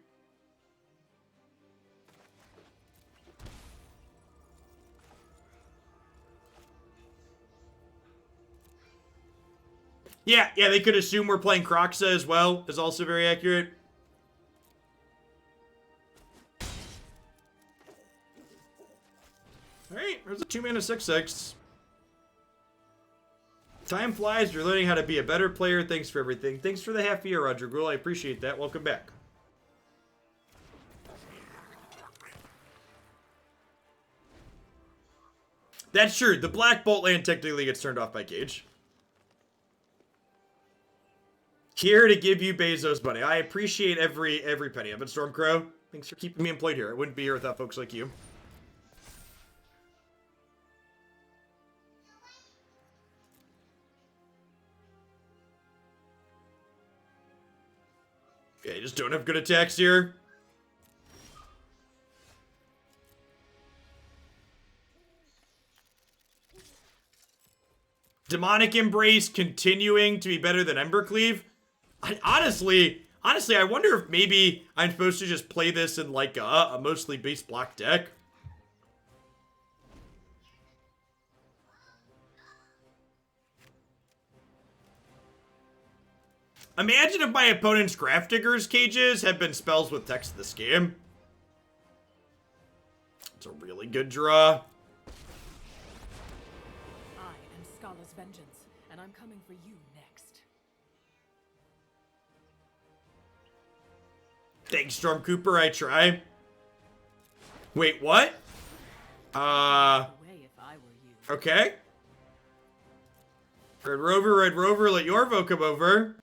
Yeah, they could assume we're playing Kroxa as well, is also very accurate. Alright, there's a 2-mana 6/6. Time flies, you're learning how to be a better player. Thanks for everything. Thanks for the half year, Roger Gruel. I appreciate that. Welcome back. That's true. The Black Bolt land technically gets turned off by Cage. Here to give you Bezos money. I appreciate every penny of it, Stormcrow. Thanks for keeping me employed here. I wouldn't be here without folks like you. Yeah, you just don't have good attacks here. Demonic Embrace continuing to be better than Embercleave. Honestly, I wonder if maybe I'm supposed to just play this in like a mostly base block deck. Imagine if my opponent's Grafdigger's cages had been spells with text this game. It's a really good draw. I am Scala's vengeance, and I'm coming for you next. Thanks, Storm Cooper, I try. Wait, what? Okay. Red Rover, let Yorvo come over.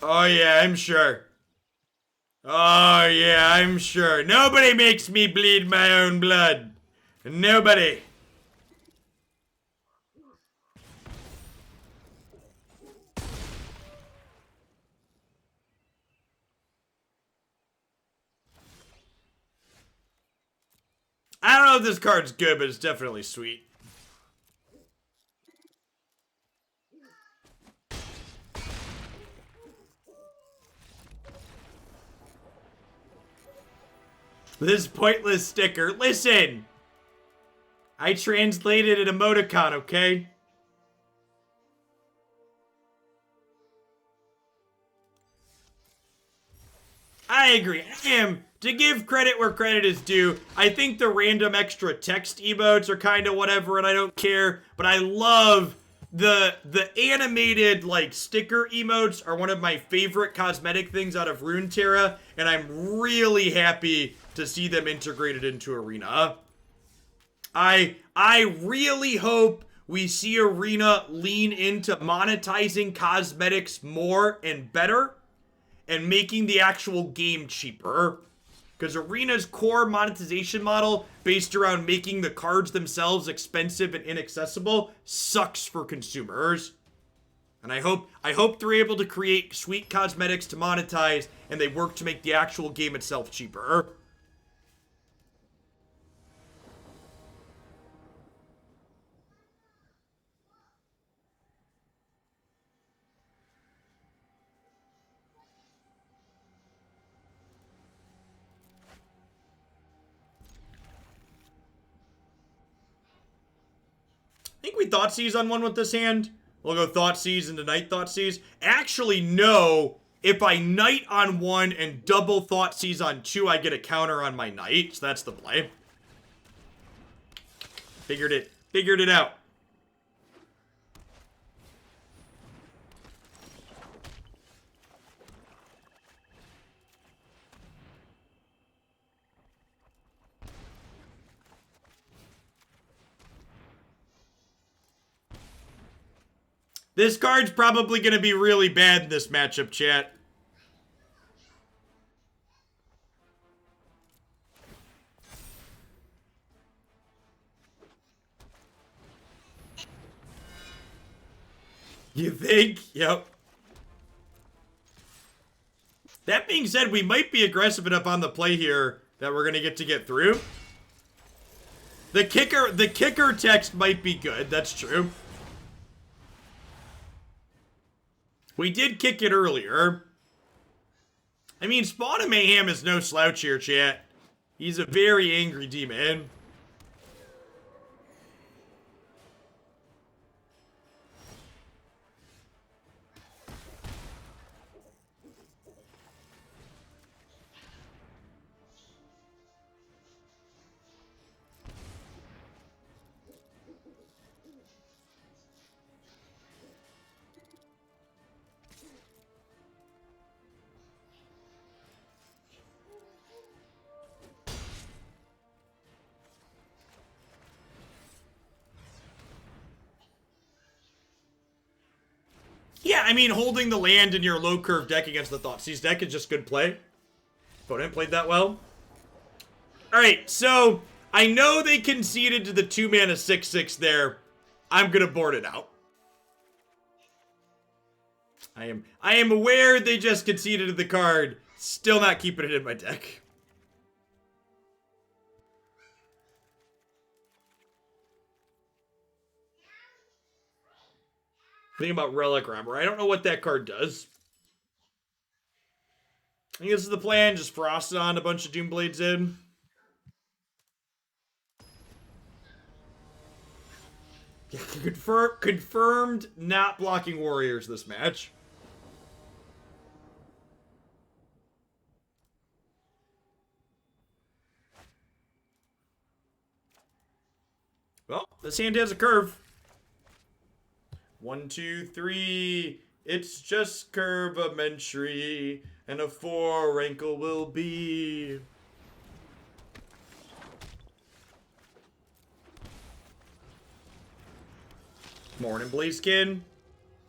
Oh yeah, I'm sure. Oh yeah, I'm sure. Nobody makes me bleed my own blood. Nobody. I don't know if this card's good, but it's definitely sweet. This pointless sticker. Listen! I translated an emoticon, okay? I agree. To give credit where credit is due, I think the random extra text emotes are kind of whatever, and I don't care. But I love the animated, like, sticker emotes are one of my favorite cosmetic things out of Runeterra, and I'm really happy to see them integrated into Arena. I really hope we see Arena lean into monetizing cosmetics more and better and making the actual game cheaper. Because Arena's core monetization model, based around making the cards themselves expensive and inaccessible, sucks for consumers. And I hope they're able to create sweet cosmetics to monetize, and they work to make the actual game itself cheaper. I think we Thoughtseize on one with this hand. We'll go Thoughtseize into Night Thoughtseize. Actually, no. If I Night on one and double Thoughtseize on two, I get a counter on my Night. So that's the play. Figured it out. This card's probably going to be really bad in this matchup, chat. You think? Yep. That being said, we might be aggressive enough on the play here that we're going to get through. The kicker text might be good. That's true. We did kick it earlier. I mean, Spawn of Mayhem is no slouch here, chat. He's a very angry demon. Yeah, I mean, holding the land in your low curve deck against the Thoughtseize deck is just good play. Opponent played that well. Alright, so I know they conceded to the 2-mana 6/6 there. I'm gonna board it out. I am aware they just conceded to the card. Still not keeping it in my deck. Think about Relic Robber. I don't know what that card does. I think this is the plan. Just Ferocidon a bunch of Doomblades in. Confirmed not blocking Warriors this match. Well, this hand has a curve. 1, 2, 3. It's just curvamentary, and a 4 Rankle will be. Morning, Blazekin.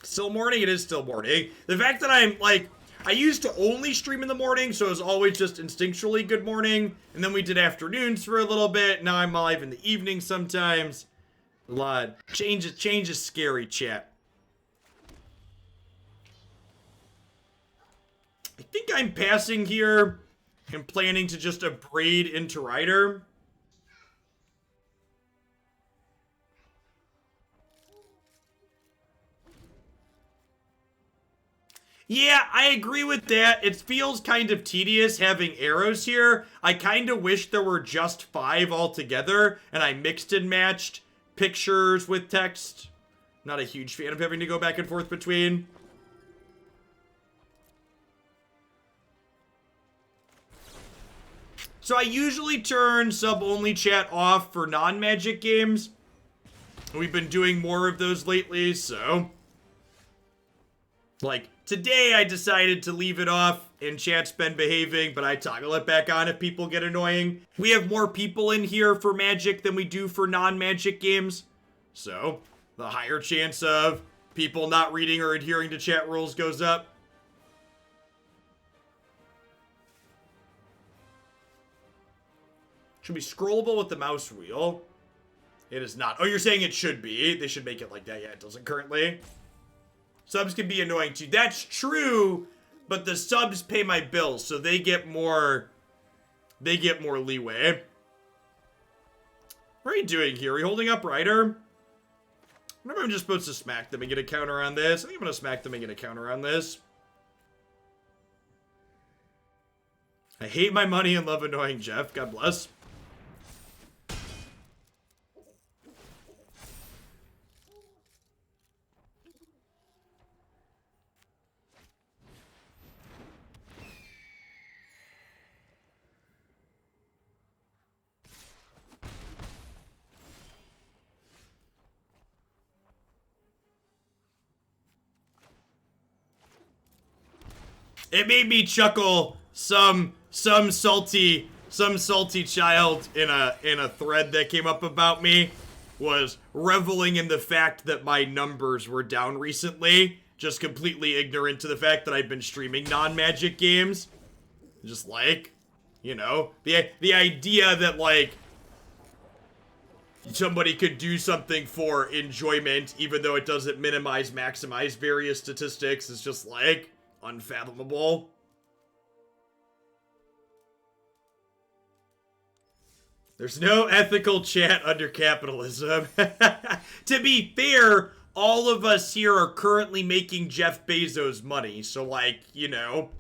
Still morning? It is still morning. The fact that I'm, like, I used to only stream in the morning, so it was always just instinctually good morning. And then we did afternoons for a little bit. Now I'm live in the evening sometimes. A lot. Change is scary, chat. I think I'm passing here and planning to just Abrade into Rider. Yeah, I agree with that. It feels kind of tedious having arrows here. I kind of wish there were just 5 altogether, and I mixed and matched pictures with text. Not a huge fan of having to go back and forth between. So I usually turn sub-only chat off for non-magic games. We've been doing more of those lately, so... Like, today I decided to leave it off and chat's been behaving, but I toggle it back on if people get annoying. We have more people in here for Magic than we do for non-Magic games. So, the higher chance of people not reading or adhering to chat rules goes up. Should be scrollable with the mouse wheel. It is not. Oh, you're saying it should be. They should make it like that. Yeah, it doesn't currently. Subs can be annoying too. That's true, but the subs pay my bills, so they get more leeway. What are you doing here? Are you holding up Rider? I wonder if I'm just supposed to smack them and get a counter on this. I think I'm gonna smack them and get a counter on this. I hate my money and love annoying Jeff. God bless. It made me chuckle. Some salty child in a thread that came up about me was reveling in the fact that my numbers were down recently, just completely ignorant to the fact that I've been streaming non-Magic games. Just like, you know, the idea that like somebody could do something for enjoyment even though it doesn't maximize various statistics is just like unfathomable. There's no ethical chat under capitalism. To be fair, all of us here are currently making Jeff Bezos money, so like, you know.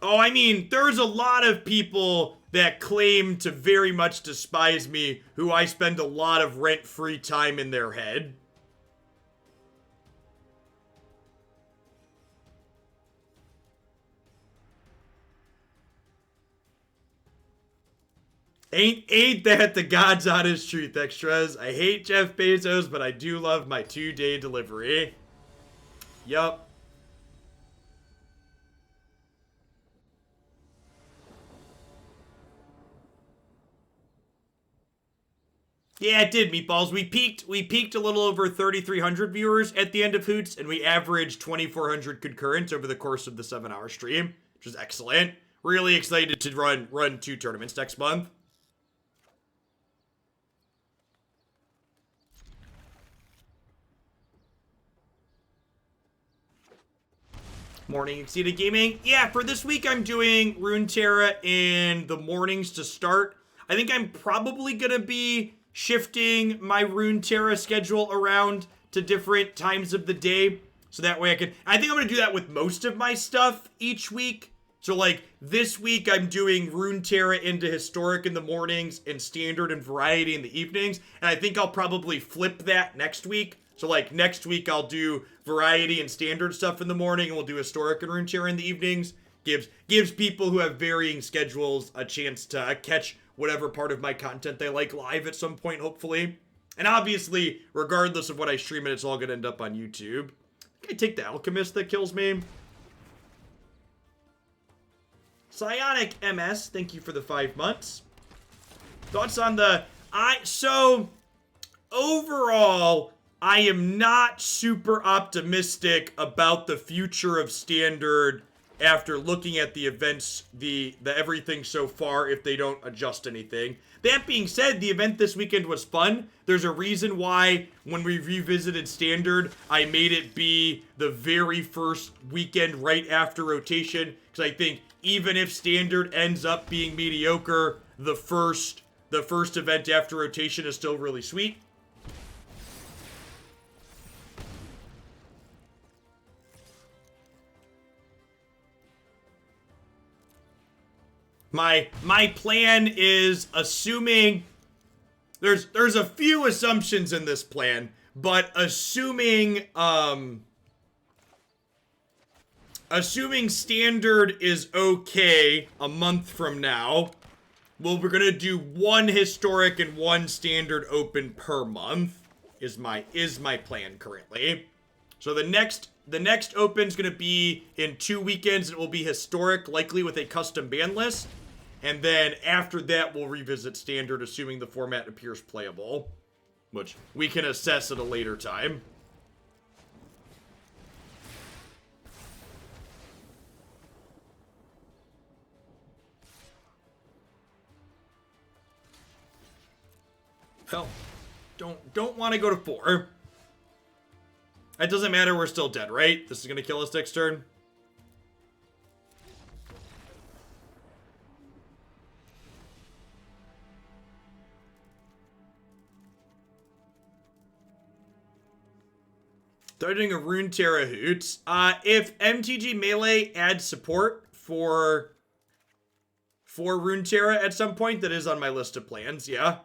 Oh, I mean, there's a lot of people that claim to very much despise me who I spend a lot of rent-free time in their head. Ain't that the God's honest truth, extras? I hate Jeff Bezos, but I do love my 2-day delivery. Yup. Yeah, it did, Meatballs. We peaked a little over 3,300 viewers at the end of Hoots, and we averaged 2,400 concurrent over the course of the 7-hour stream, which is excellent. Really excited to run 2 tournaments next month. Morning Exceeded Gaming. Yeah, for this week I'm doing Runeterra in the mornings to start. I think I'm probably gonna be shifting my Runeterra schedule around to different times of the day, so that way I think I'm gonna do that with most of my stuff each week. So like this week I'm doing Runeterra into Historic in the mornings and Standard and Variety in the evenings, and I think I'll probably flip that next week. So like next week I'll do Variety and Standard stuff in the morning, and we'll do Historic and Runeterra in the evenings. Gives people who have varying schedules a chance to catch whatever part of my content they like live at some point, hopefully. And obviously, regardless of what I stream it, it's all gonna end up on YouTube. I take the Alchemist that kills me. Psionic MS, thank you for the 5 months. Thoughts on the... So, overall, I am not super optimistic about the future of Standard after looking at the events, the everything so far, if they don't adjust anything. That being said, the event this weekend was fun. There's a reason why when we revisited Standard, I made it be the very first weekend right after rotation, because I think even if Standard ends up being mediocre, the first event after rotation is still really sweet. My plan is assuming there's a few assumptions in this plan, but assuming Standard is okay a month from now, well, we're gonna do 1 Historic and 1 Standard open per month is my plan currently. So the next open's gonna be in 2 weekends. It will be Historic, likely with a custom ban list. And then after that, we'll revisit Standard, assuming the format appears playable, which we can assess at a later time. Well, don't want to go to 4. It doesn't matter, we're still dead, right? This is gonna kill us next turn. Starting a Runeterra Hoots. If MTG Melee adds support for Runeterra at some point, that is on my list of plans, yeah.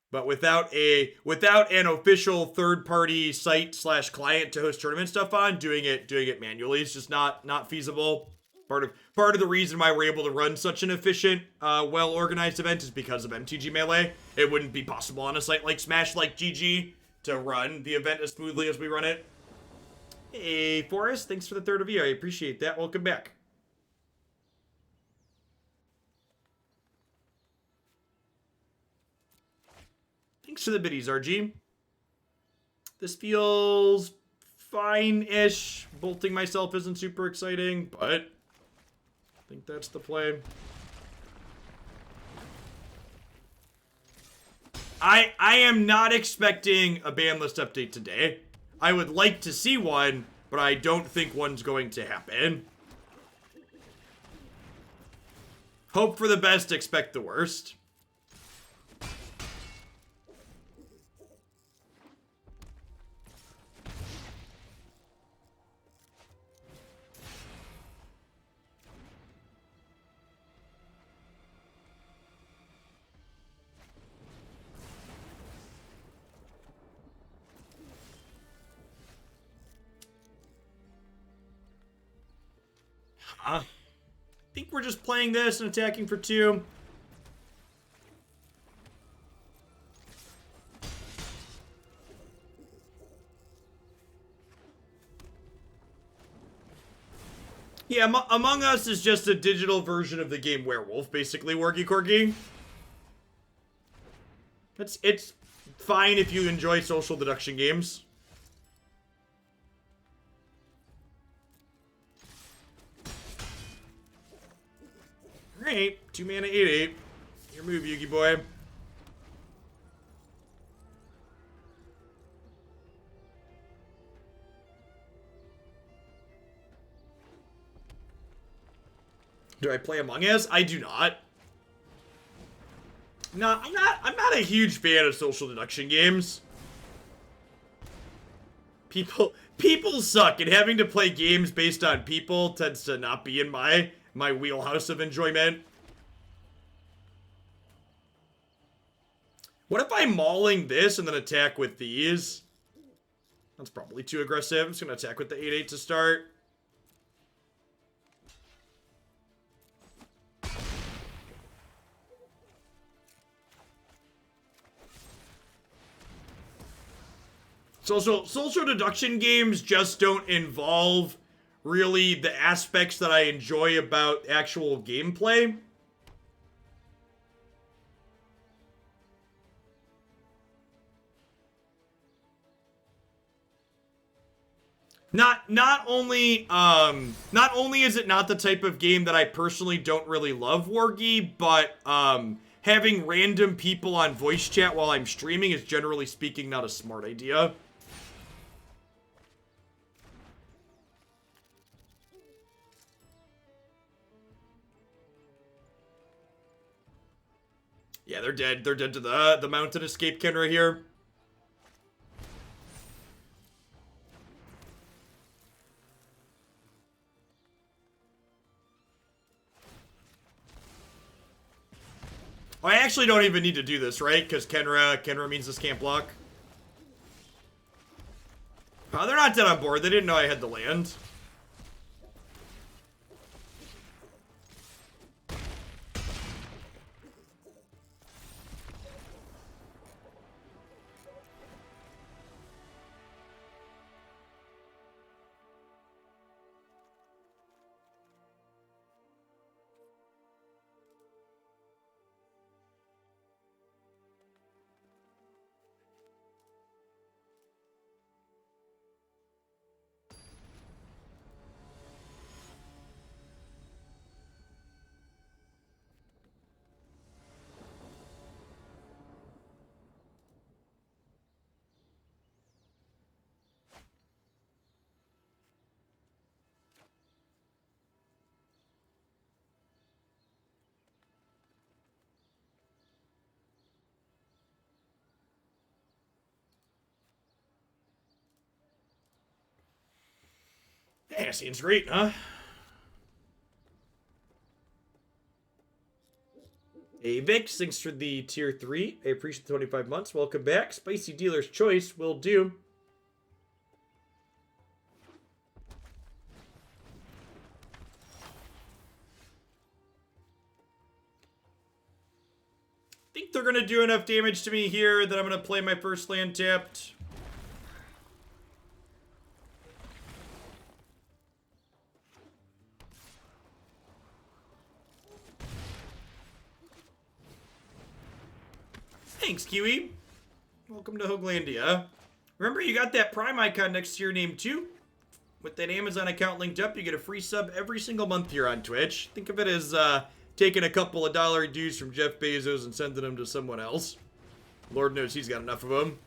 But without an official third-party site/client to host tournament stuff on, doing it manually is just not feasible. Part of the reason why we're able to run such an efficient, well-organized event is because of MTG Melee. It wouldn't be possible on a site like Smash, like GG, to run the event as smoothly as we run it. Hey, Forrest, thanks for the 3rd review. I appreciate that. Welcome back. Thanks for the biddies, RG. This feels fine-ish. Bolting myself isn't super exciting, but I think that's the play. I am not expecting a ban list update today. I would like to see one, but I don't think one's going to happen. Hope for the best, expect the worst. I think we're just playing this and attacking for 2. Yeah, Among Us is just a digital version of the game Werewolf, basically, Worky Corky. It's fine if you enjoy social deduction games. Alright, 2 mana, 8/8. Your move, Yugi boy. Do I play Among Us? I do not. No, I'm not a huge fan of social deduction games. People suck, and having to play games based on people tends to not be in my wheelhouse of enjoyment. What if I'm mauling this and then attack with these? That's probably too aggressive. I'm just gonna attack with the 8/8 to start. Social deduction games just don't involve really the aspects that I enjoy about actual gameplay. Not only is it not the type of game that I personally don't really love, Wargy, but having random people on voice chat while I'm streaming is generally speaking not a smart idea. Yeah, they're dead. They're dead to the mountain escape Khenra here. Oh, I actually don't even need to do this, right? Because Khenra means this can't block. Oh, they're not dead on board. They didn't know I had the land. Yeah, seems great, huh? Hey, Vix, thanks for the tier 3. I appreciate the 25 months. Welcome back. Spicy Dealer's Choice will do. Think they're going to do enough damage to me here that I'm going to play my first land tapped. Thanks, Kiwi. Welcome to Hoaglandia. Remember, you got that Prime icon next to your name, too? With that Amazon account linked up, you get a free sub every single month here on Twitch. Think of it as taking a couple of dollar dues from Jeff Bezos and sending them to someone else. Lord knows he's got enough of them.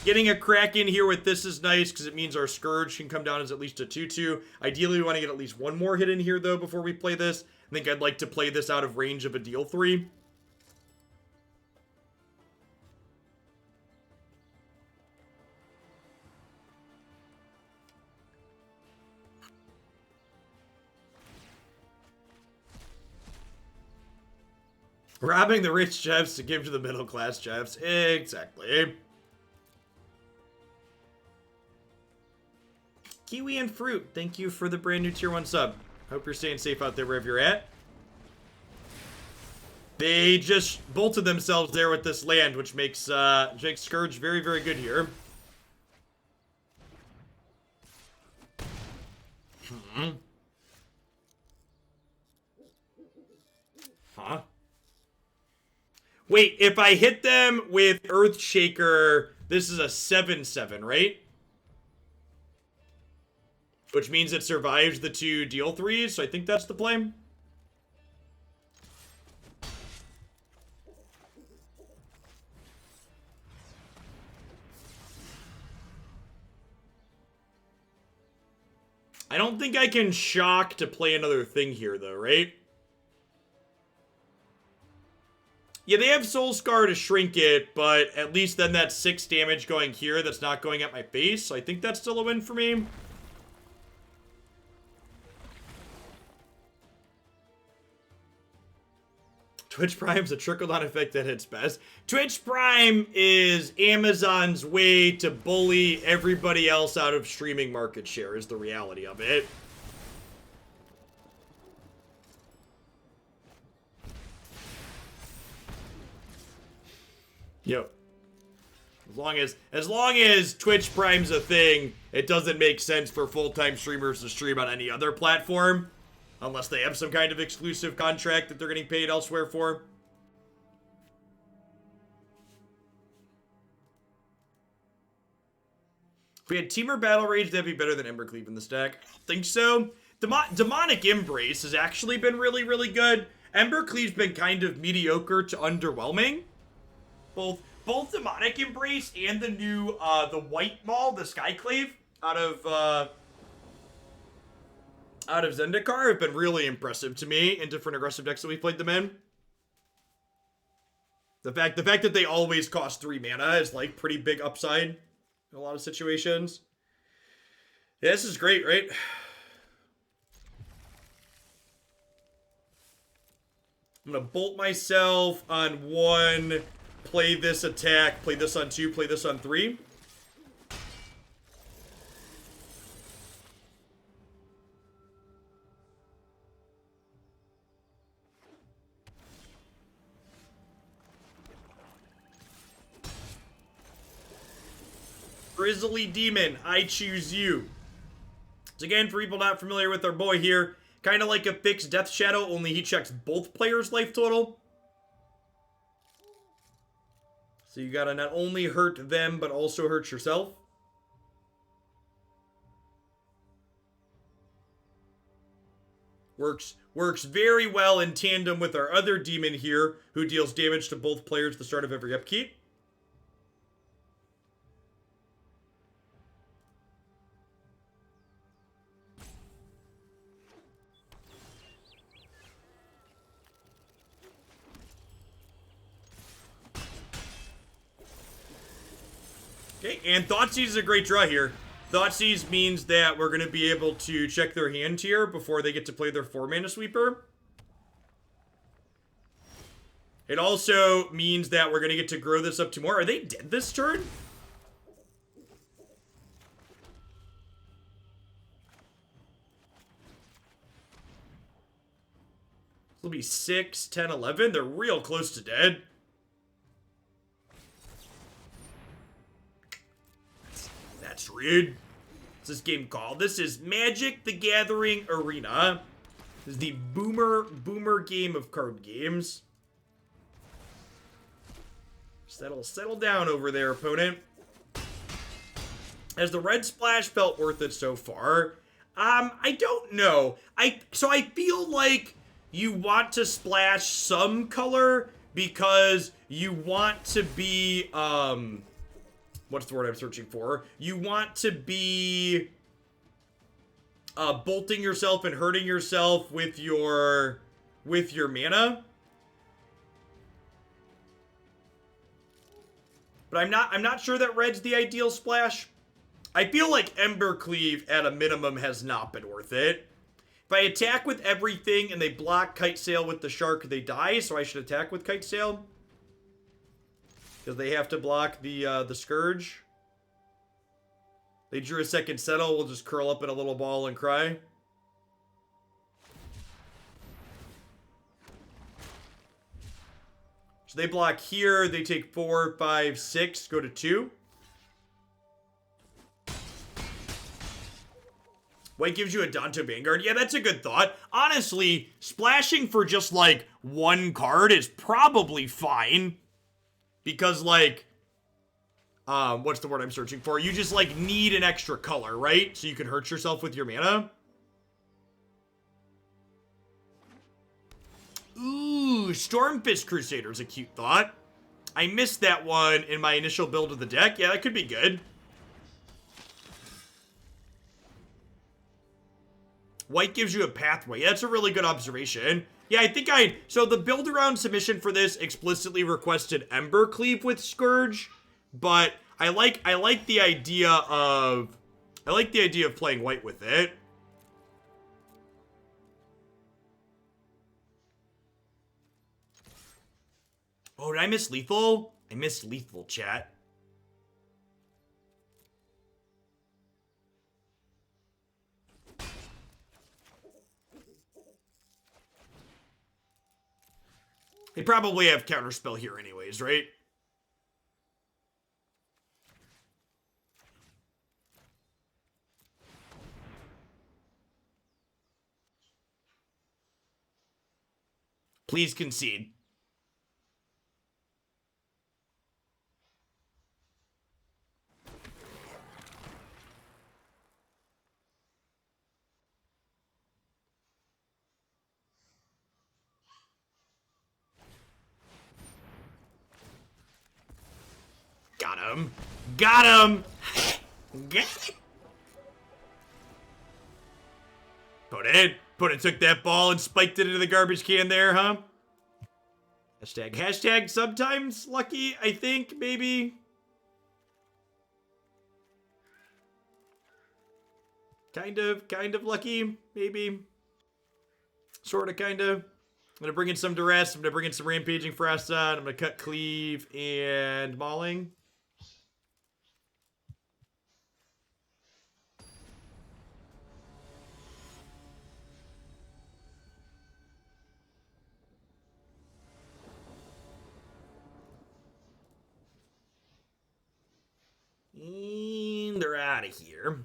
Getting a crack in here with this is nice because it means our Scourge can come down as at least a 2/2. Ideally, we want to get at least one more hit in here, though, before we play this. I think I'd like to play this out of range of a deal 3. Robbing the rich chefs to give to the middle class chefs. Exactly. Kiwi and Fruit, thank you for the brand new tier 1 sub. Hope you're staying safe out there wherever you're at. They just bolted themselves there with this land, which makes Scourge very, very good here. Huh? Wait, if I hit them with Earthshaker, this is a 7/7, right? Which means it survives the 2 deal 3s, so I think that's the play. I don't think I can shock to play another thing here, though, right? Yeah, they have Soul Scar to shrink it, but at least then that's 6 damage going here that's not going at my face, so I think that's still a win for me. Twitch Prime's a trickle-down effect that hits best. Twitch Prime is Amazon's way to bully everybody else out of streaming market share, is the reality of it. Yep. As long as Twitch Prime's a thing, it doesn't make sense for full-time streamers to stream on any other platform. Unless they have some kind of exclusive contract that they're getting paid elsewhere for. If we had Teamer Battle Rage, that'd be better than Embercleave in the stack. I don't think so. Demonic Embrace has actually been really, really good. Embercleave's been kind of mediocre to underwhelming. Both Demonic Embrace and the new, the White Maul, the Skyclave, out of Zendikar have been really impressive to me in different aggressive decks that we've played them in. The fact that they always cost 3 mana is like pretty big upside in a lot of situations. Yeah, this is great, right? I'm gonna bolt myself on 1, play this attack, play this on 2, play this on 3. Grizzly Demon, I choose you. So again, for people not familiar with our boy here, kind of like a fixed Death Shadow, only he checks both players' life total. So you gotta not only hurt them, but also hurt yourself. Works very well in tandem with our other demon here, who deals damage to both players at the start of every upkeep. Okay, and Thoughtseize is a great draw here. Thoughtseize means that we're going to be able to check their hand here before they get to play their 4-mana sweeper. It also means that we're going to get to grow this up to more. Are they dead this turn? This will be 6, 10, 11. They're real close to dead. That's rude. What's this game called? This is Magic the Gathering Arena. This is the boomer game of card games. Settle down over there, opponent. Has the red splash felt worth it so far? I don't know. So I feel like you want to splash some color because you want to be, what's the word I'm searching for? You want to be bolting yourself and hurting yourself with your mana. But I'm not sure that red's the ideal splash. I feel like Embercleave at a minimum has not been worth it. If I attack with everything and they block Kitesail with the shark, they die, so I should attack with Kitesail. Because they have to block the Scourge. They drew a second settle. We'll just curl up in a little ball and cry. So they block here. They take 4, 5, 6. Go to 2. White gives you a Danto Vanguard. Yeah, that's a good thought. Honestly, splashing for just, like, one card is probably fine. Because, like, what's the word I'm searching for? You just, like, need an extra color, right? So you can hurt yourself with your mana. Ooh, Stormfist Crusader is a cute thought. I missed that one in my initial build of the deck. Yeah, that could be good. White gives you a pathway. That's a really good observation. Yeah, I think so the build around submission for this explicitly requested Embercleave with Scourge, but I like the idea of playing white with it. Oh, did I miss lethal? I missed lethal, chat. They probably have counterspell here anyways, right? Please concede. Got him. Got him. Put it, took that ball and spiked it into the garbage can there, huh? Hashtag sometimes lucky, I think, maybe. Kind of lucky, maybe. Sorta, kinda. I'm gonna bring in some Duress, I'm gonna bring in some Rampaging Ferocidon, I'm gonna cut Cleave and Mauling. And they're out of here.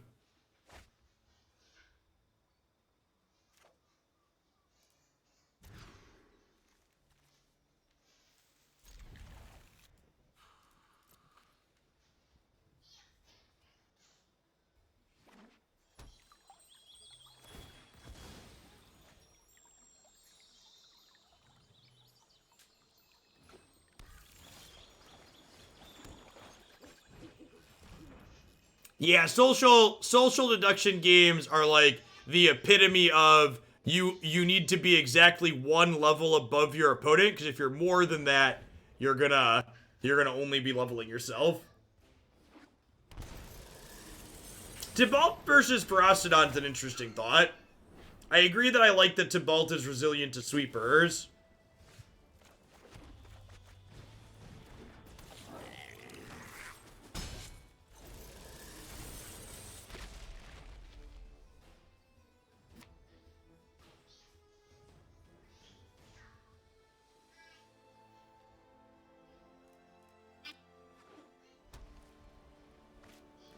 Yeah, social deduction games are like the epitome of you need to be exactly one level above your opponent, because if you're more than that, you're gonna only be leveling yourself. Tibalt versus Ferocidon is an interesting thought. I agree that I like that Tibalt is resilient to sweepers.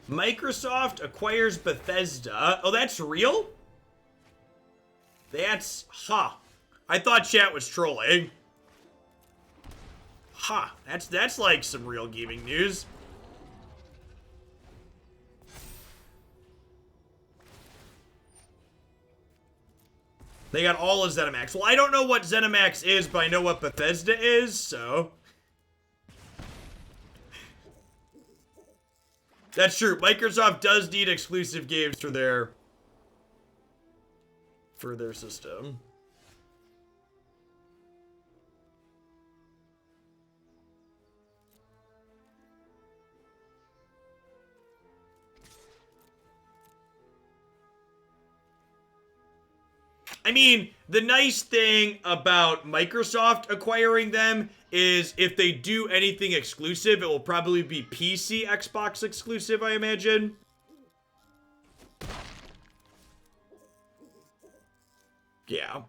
Microsoft acquires Bethesda. Oh, that's real? That's... I thought chat was trolling. That's like some real gaming news. They got all of ZeniMax. Well, I don't know what ZeniMax is, but I know what Bethesda is, so... That's true. Microsoft does need exclusive games for their system. I mean, the nice thing about Microsoft acquiring them is if they do anything exclusive, it will probably be PC Xbox exclusive, I imagine. Yeah.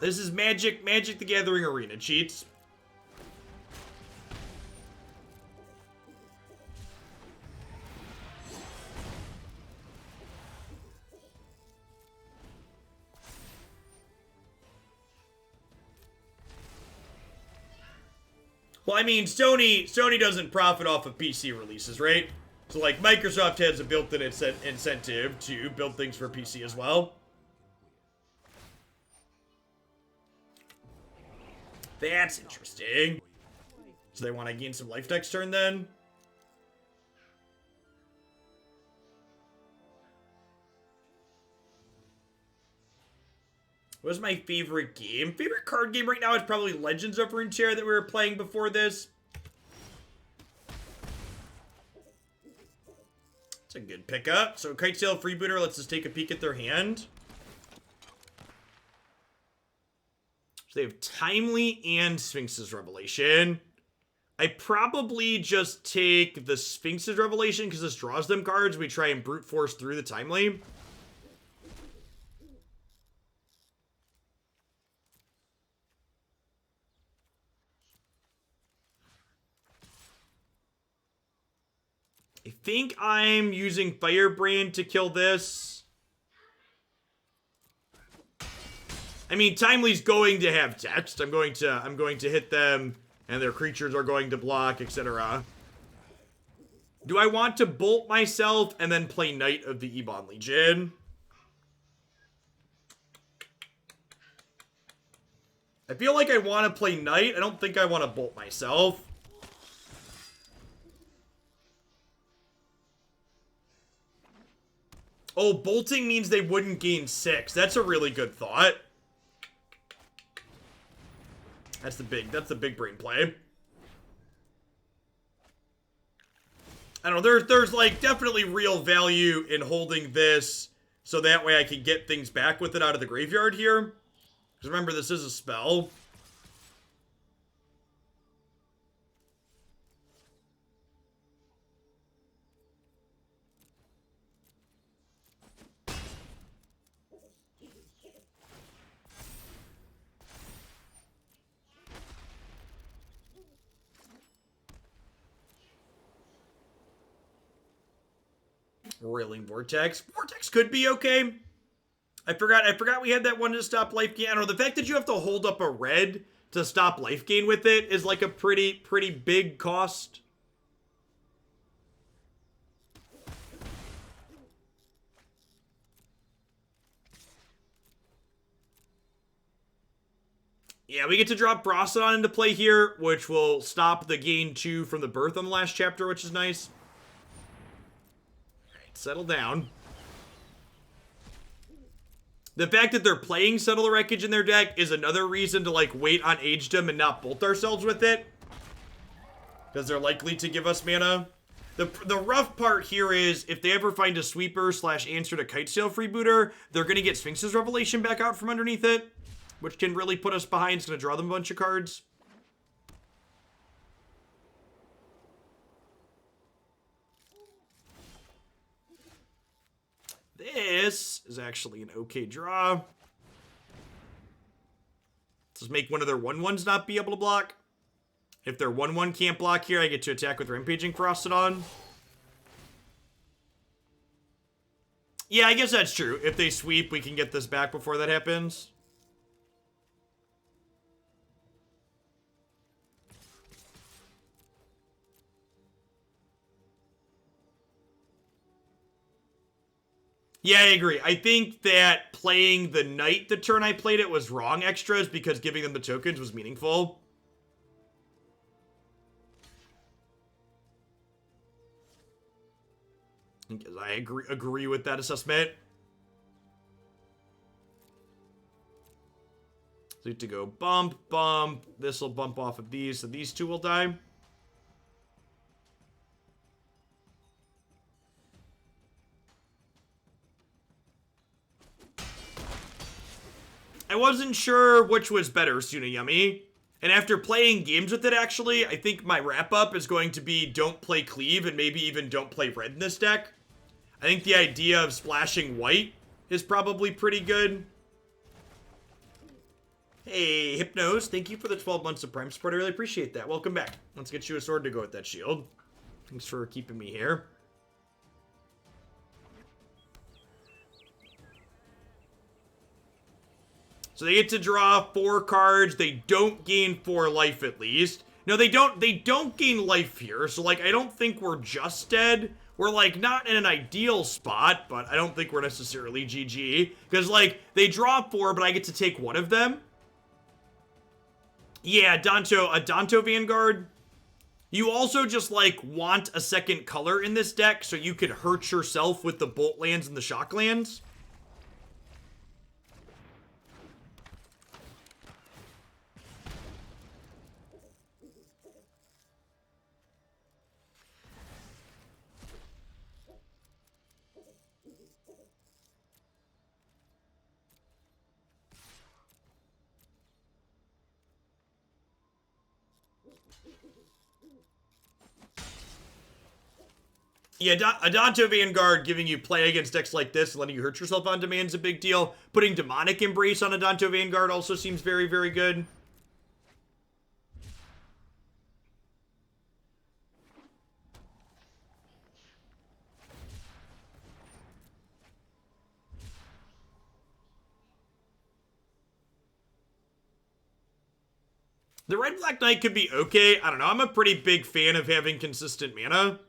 This is Magic the Gathering Arena cheats. Well, I mean, Sony doesn't profit off of PC releases, right? So, like, Microsoft has a built-in incentive to build things for PC as well. That's interesting. So they want to gain some life next turn, then? What was my favorite game? Favorite card game right now is probably Legends of Runeterra that we were playing before this. It's a good pickup. So Kitesail Freebooter lets us take a peek at their hand. So they have Timely and Sphinx's Revelation. I probably just take the Sphinx's Revelation because this draws them cards. We try and brute force through the Timely. I think I'm using Firebrand to kill this. I mean, Timely's going to have text. I'm going to hit them, and their creatures are going to block, etc. Do I want to bolt myself and then play Knight of the Ebon Legion? I feel like I want to play Knight. I don't think I want to bolt myself. Oh, bolting means they wouldn't gain 6. That's a really good thought. That's the big brain play. I don't know, there's like definitely real value in holding this so that way I can get things back with it out of the graveyard here. Because remember, this is a spell. Railing Vortex. Vortex could be okay. I forgot we had that one to stop life gain. I don't know, the fact that you have to hold up a red to stop life gain with it is like a pretty big cost. Yeah, we get to drop Ferocidon into play here, which will stop the gain 2 from the birth on the last chapter, which is nice. Settle down. The fact that they're playing Settle the Wreckage in their deck is another reason to, like, wait on Agedom and not bolt ourselves with it. Because they're likely to give us mana. The rough part here is, if they ever find a sweeper / answer to Kitesail Freebooter, they're going to get Sphinx's Revelation back out from underneath it, which can really put us behind. It's going to draw them a bunch of cards. This is actually an okay draw. Let's make one of their 1/1s not be able to block. If their 1/1 can't block here, I get to attack with Rampaging Ferocidon. Yeah, I guess that's true. If they sweep, we can get this back before that happens. Yeah, I agree. I think that playing the Knight the turn I played it was wrong extras because giving them the tokens was meaningful. I agree with that assessment. So we have to go bump, bump. This will bump off of these, so these two will die. I wasn't sure which was better, Tsunayami. And after playing games with it, actually, I think my wrap-up is going to be don't play Cleave and maybe even don't play red in this deck. I think the idea of splashing white is probably pretty good. Hey, Hypnos, thank you for the 12 months of Prime support. I really appreciate that. Welcome back. Let's get you a sword to go with that shield. Thanks for keeping me here. So they get to draw 4 cards. They don't gain 4 life at least. No, they don't gain life here. So like I don't think we're just dead. We're like not in an ideal spot, but I don't think we're necessarily GG. Because like they draw 4, but I get to take one of them. Yeah, a Danto Vanguard. You also just like want a second color in this deck so you could hurt yourself with the Bolt lands and the Shock lands. Yeah, Adanto Vanguard giving you play against decks like this and letting you hurt yourself on demand is a big deal. Putting Demonic Embrace on Adanto Vanguard also seems very, very good. The Red Black Knight could be okay. I don't know. I'm a pretty big fan of having consistent mana.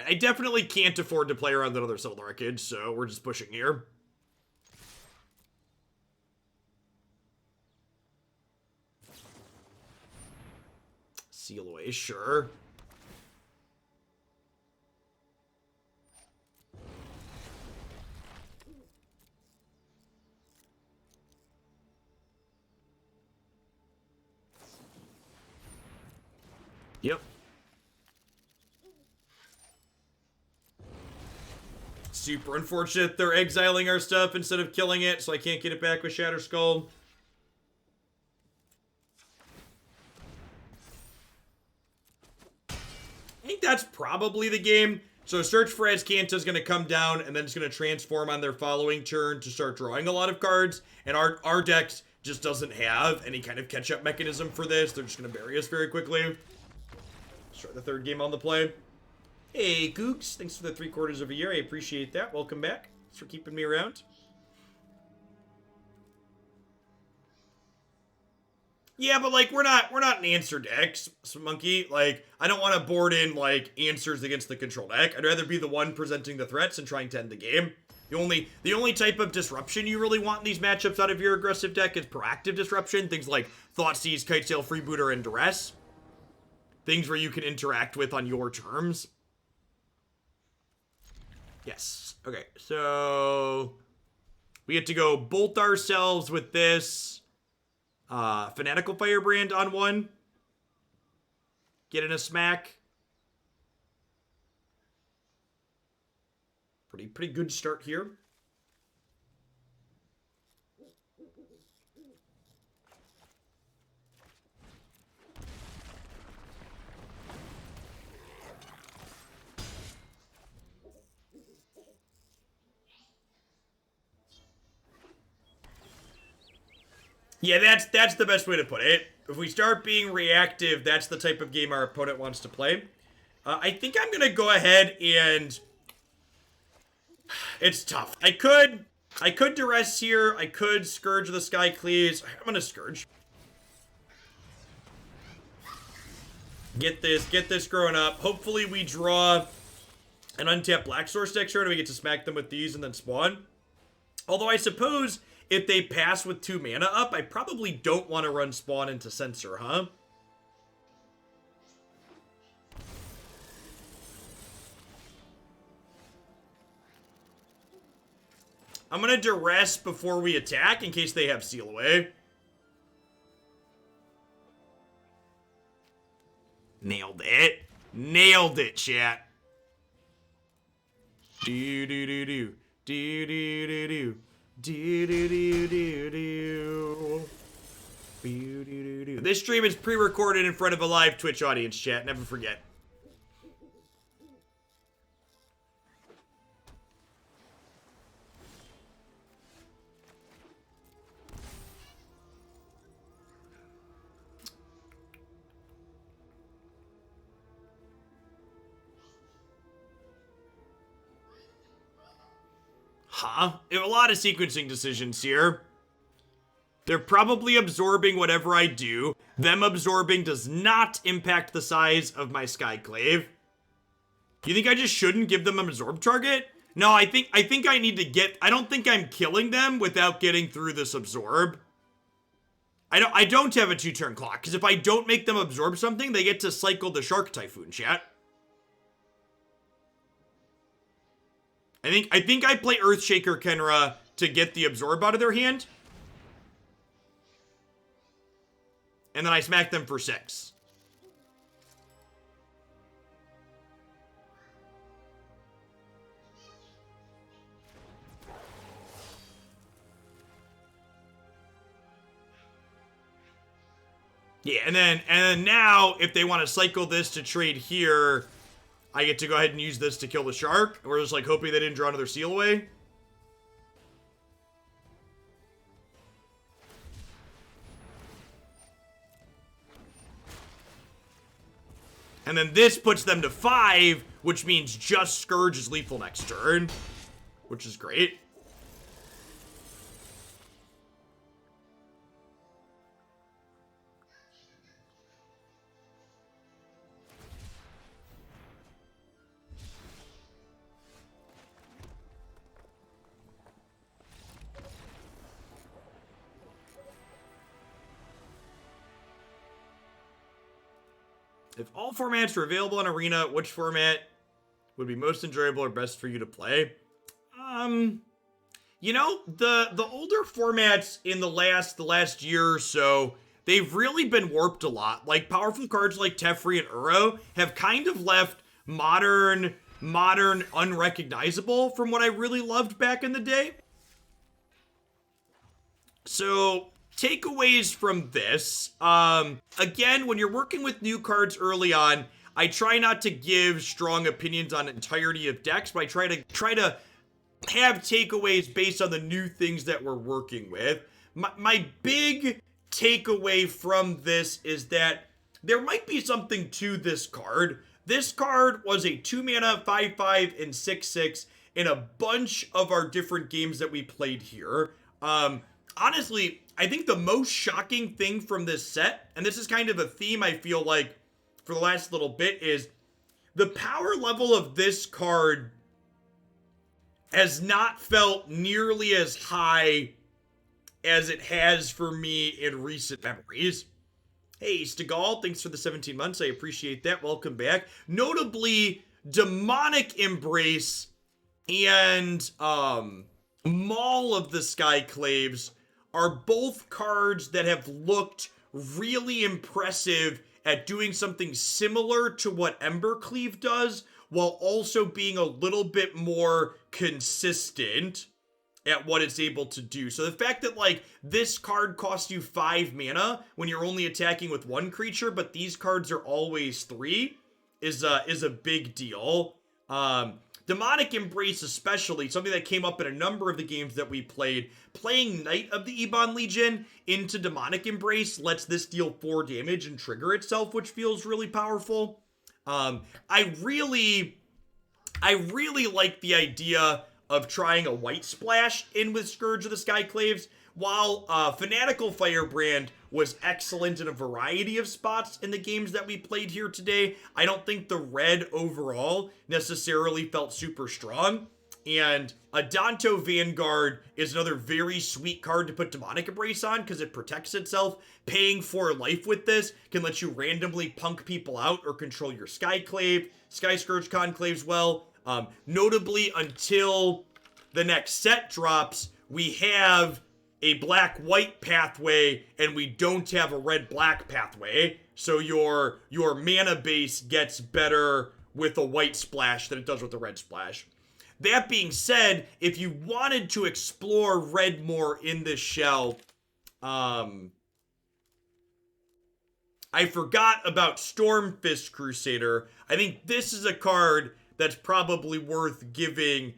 I definitely can't afford to play around another Solar Wreckage, so we're just pushing here. Seal away, sure. Yep. Super unfortunate they're exiling our stuff instead of killing it, so I can't get it back with Shatterskull. I think that's probably the game. So Search for Azcanta is going to come down, and then it's going to transform on their following turn to start drawing a lot of cards. And our decks just doesn't have any kind of catch-up mechanism for this. They're just going to bury us very quickly. Start the third game on the play. Hey, Gooks. Thanks for the 3/4 of a year. I appreciate that. Welcome back. Thanks for keeping me around. Yeah, but like we're not an answer deck, Monkey. Like I don't want to board in like answers against the control deck. I'd rather be the one presenting the threats and trying to end the game. The only type of disruption you really want in these matchups out of your aggressive deck is proactive disruption. Things like Thoughtseize, Kitesail Freebooter, and Duress. Things where you can interact with on your terms. Yes. Okay, so we get to go bolt ourselves with this Fanatical Firebrand on one. Get in a smack. Pretty good start here. Yeah, that's the best way to put it. If we start being reactive, that's the type of game our opponent wants to play. I think I'm gonna go ahead and it's tough. I could Duress here. I could Scourge the Skyclaves. I'm gonna Scourge. Get this growing up. Hopefully we draw an untapped Black Source next turn and we get to smack them with these and then spawn. Although I suppose if they pass with 2 mana up, I probably don't want to run Spawn into Censor, huh? I'm gonna Duress before we attack in case they have Seal Away. Nailed it. Nailed it, chat. Do do do do. Do do do do. Do do do do do. Do do do do. This stream is pre-recorded in front of a live Twitch audience, chat. Never forget. A lot of sequencing decisions here. They're probably absorbing whatever I do. Them absorbing does not impact the size of my Skyclave. You think I just shouldn't give them an absorb target? No, I think I need to get... I don't think I'm killing them without getting through this absorb. I don't have a 2-turn clock, because if I don't make them absorb something, they get to cycle the Shark Typhoon, chat. I think I play Earthshaker Khenra to get the absorb out of their hand. And then I smack them for 6. Yeah, and then now, if they want to cycle this to trade here, I get to go ahead and use this to kill the shark. We're just like hoping they didn't draw another seal away. And then this puts them to 5, which means just Scourge is lethal next turn, which is great. If all formats were available in Arena, which format would be most enjoyable or best for you to play? You know, the older formats in the last year or so, they've really been warped a lot. Like, powerful cards like Teferi and Uro have kind of left modern unrecognizable from what I really loved back in the day. So... takeaways from this, again, when you're working with new cards early on, I try not to give strong opinions on entirety of decks, but I try to have takeaways based on the new things that we're working with. My big takeaway from this is that there might be something to this card. This card was a 2-mana, 5/5, and 6/6 in a bunch of our different games that we played here. Honestly, I think the most shocking thing from this set, and this is kind of a theme I feel like for the last little bit, is the power level of this card has not felt nearly as high as it has for me in recent memories. Hey, Stegall, thanks for the 17 months. I appreciate that. Welcome back. Notably, Demonic Embrace and Maul of the Skyclaves are both cards that have looked really impressive at doing something similar to what Embercleave does, while also being a little bit more consistent at what it's able to do. So the fact that, like, this card costs you 5 mana when you're only attacking with 1 creature, but these cards are always 3, is a big deal. Demonic Embrace especially, something that came up in a number of the games that we played. Playing Knight of the Ebon Legion into Demonic Embrace lets this deal 4 damage and trigger itself, which feels really powerful. I really like the idea of trying a white splash in with Scourge of the Skyclaves. While Fanatical Firebrand was excellent in a variety of spots in the games that we played here today, I don't think the red overall necessarily felt super strong. And Adanto Vanguard is another very sweet card to put Demonic Embrace on because it protects itself. Paying 4 life with this can let you randomly punk people out or control your Skyclave, Sky Scourge Conclaves well. Notably, until the next set drops, we have a black-white pathway, and we don't have a red-black pathway. So your mana base gets better with a white splash than it does with a red splash. That being said, if you wanted to explore red more in this shell, I forgot about Stormfist Crusader. I think this is a card that's probably worth giving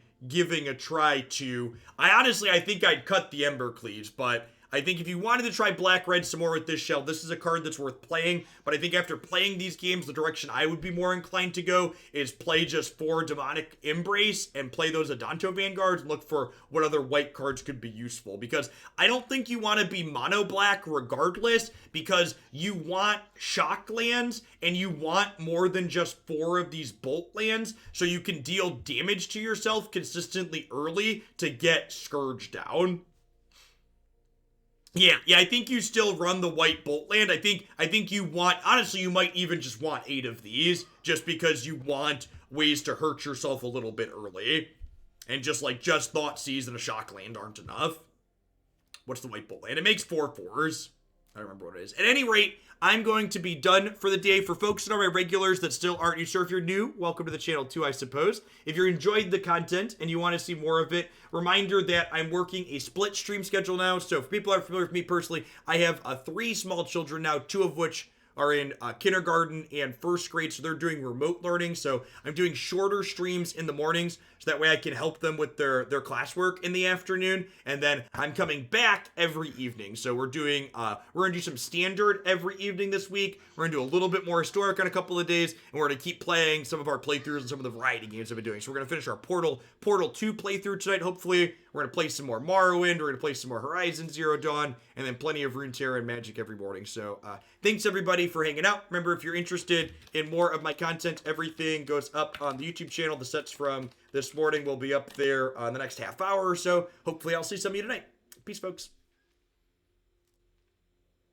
a try to. I think I'd cut the Embercleaves, but I think if you wanted to try black-red some more with this shell, this is a card that's worth playing. But I think after playing these games, the direction I would be more inclined to go is play just 4 Demonic Embrace and play those Adanto Vanguards and look for what other white cards could be useful. Because I don't think you want to be mono-black regardless, because you want shock lands and you want more than just 4 of these bolt lands so you can deal damage to yourself consistently early to get Scourge down. Yeah, I think you still run the white bolt land. I think you want, honestly, you might even just want 8 of these just because you want ways to hurt yourself a little bit early. And just Thoughtseize and a shock land aren't enough. What's the white bolt land? It makes 4 4s. I don't remember what it is. At any rate, I'm going to be done for the day. For folks that are my regulars that still aren't new, sure, if you're new, welcome to the channel too, I suppose. If you're enjoyed the content and you want to see more of it, reminder that I'm working a split stream schedule now. So for people that are familiar with me personally, I have 3 small children now, 2 of which are in kindergarten and first grade, so they're doing remote learning. So I'm doing shorter streams in the mornings, so that way I can help them with their classwork in the afternoon. And then I'm coming back every evening. So we're gonna do some standard every evening this week. We're gonna do a little bit more historic on a couple of days, and we're gonna keep playing some of our playthroughs and some of the variety games I've been doing. So we're gonna finish our Portal 2 playthrough tonight, hopefully. We're gonna play some more Morrowind, we're gonna play some more Horizon Zero Dawn, and then plenty of Runeterra and Magic every morning. So thanks everybody for hanging out. Remember, if you're interested in more of my content, everything goes up on the YouTube channel. The sets from this morning will be up there on the next half hour or so. Hopefully I'll see some of you tonight. Peace, folks.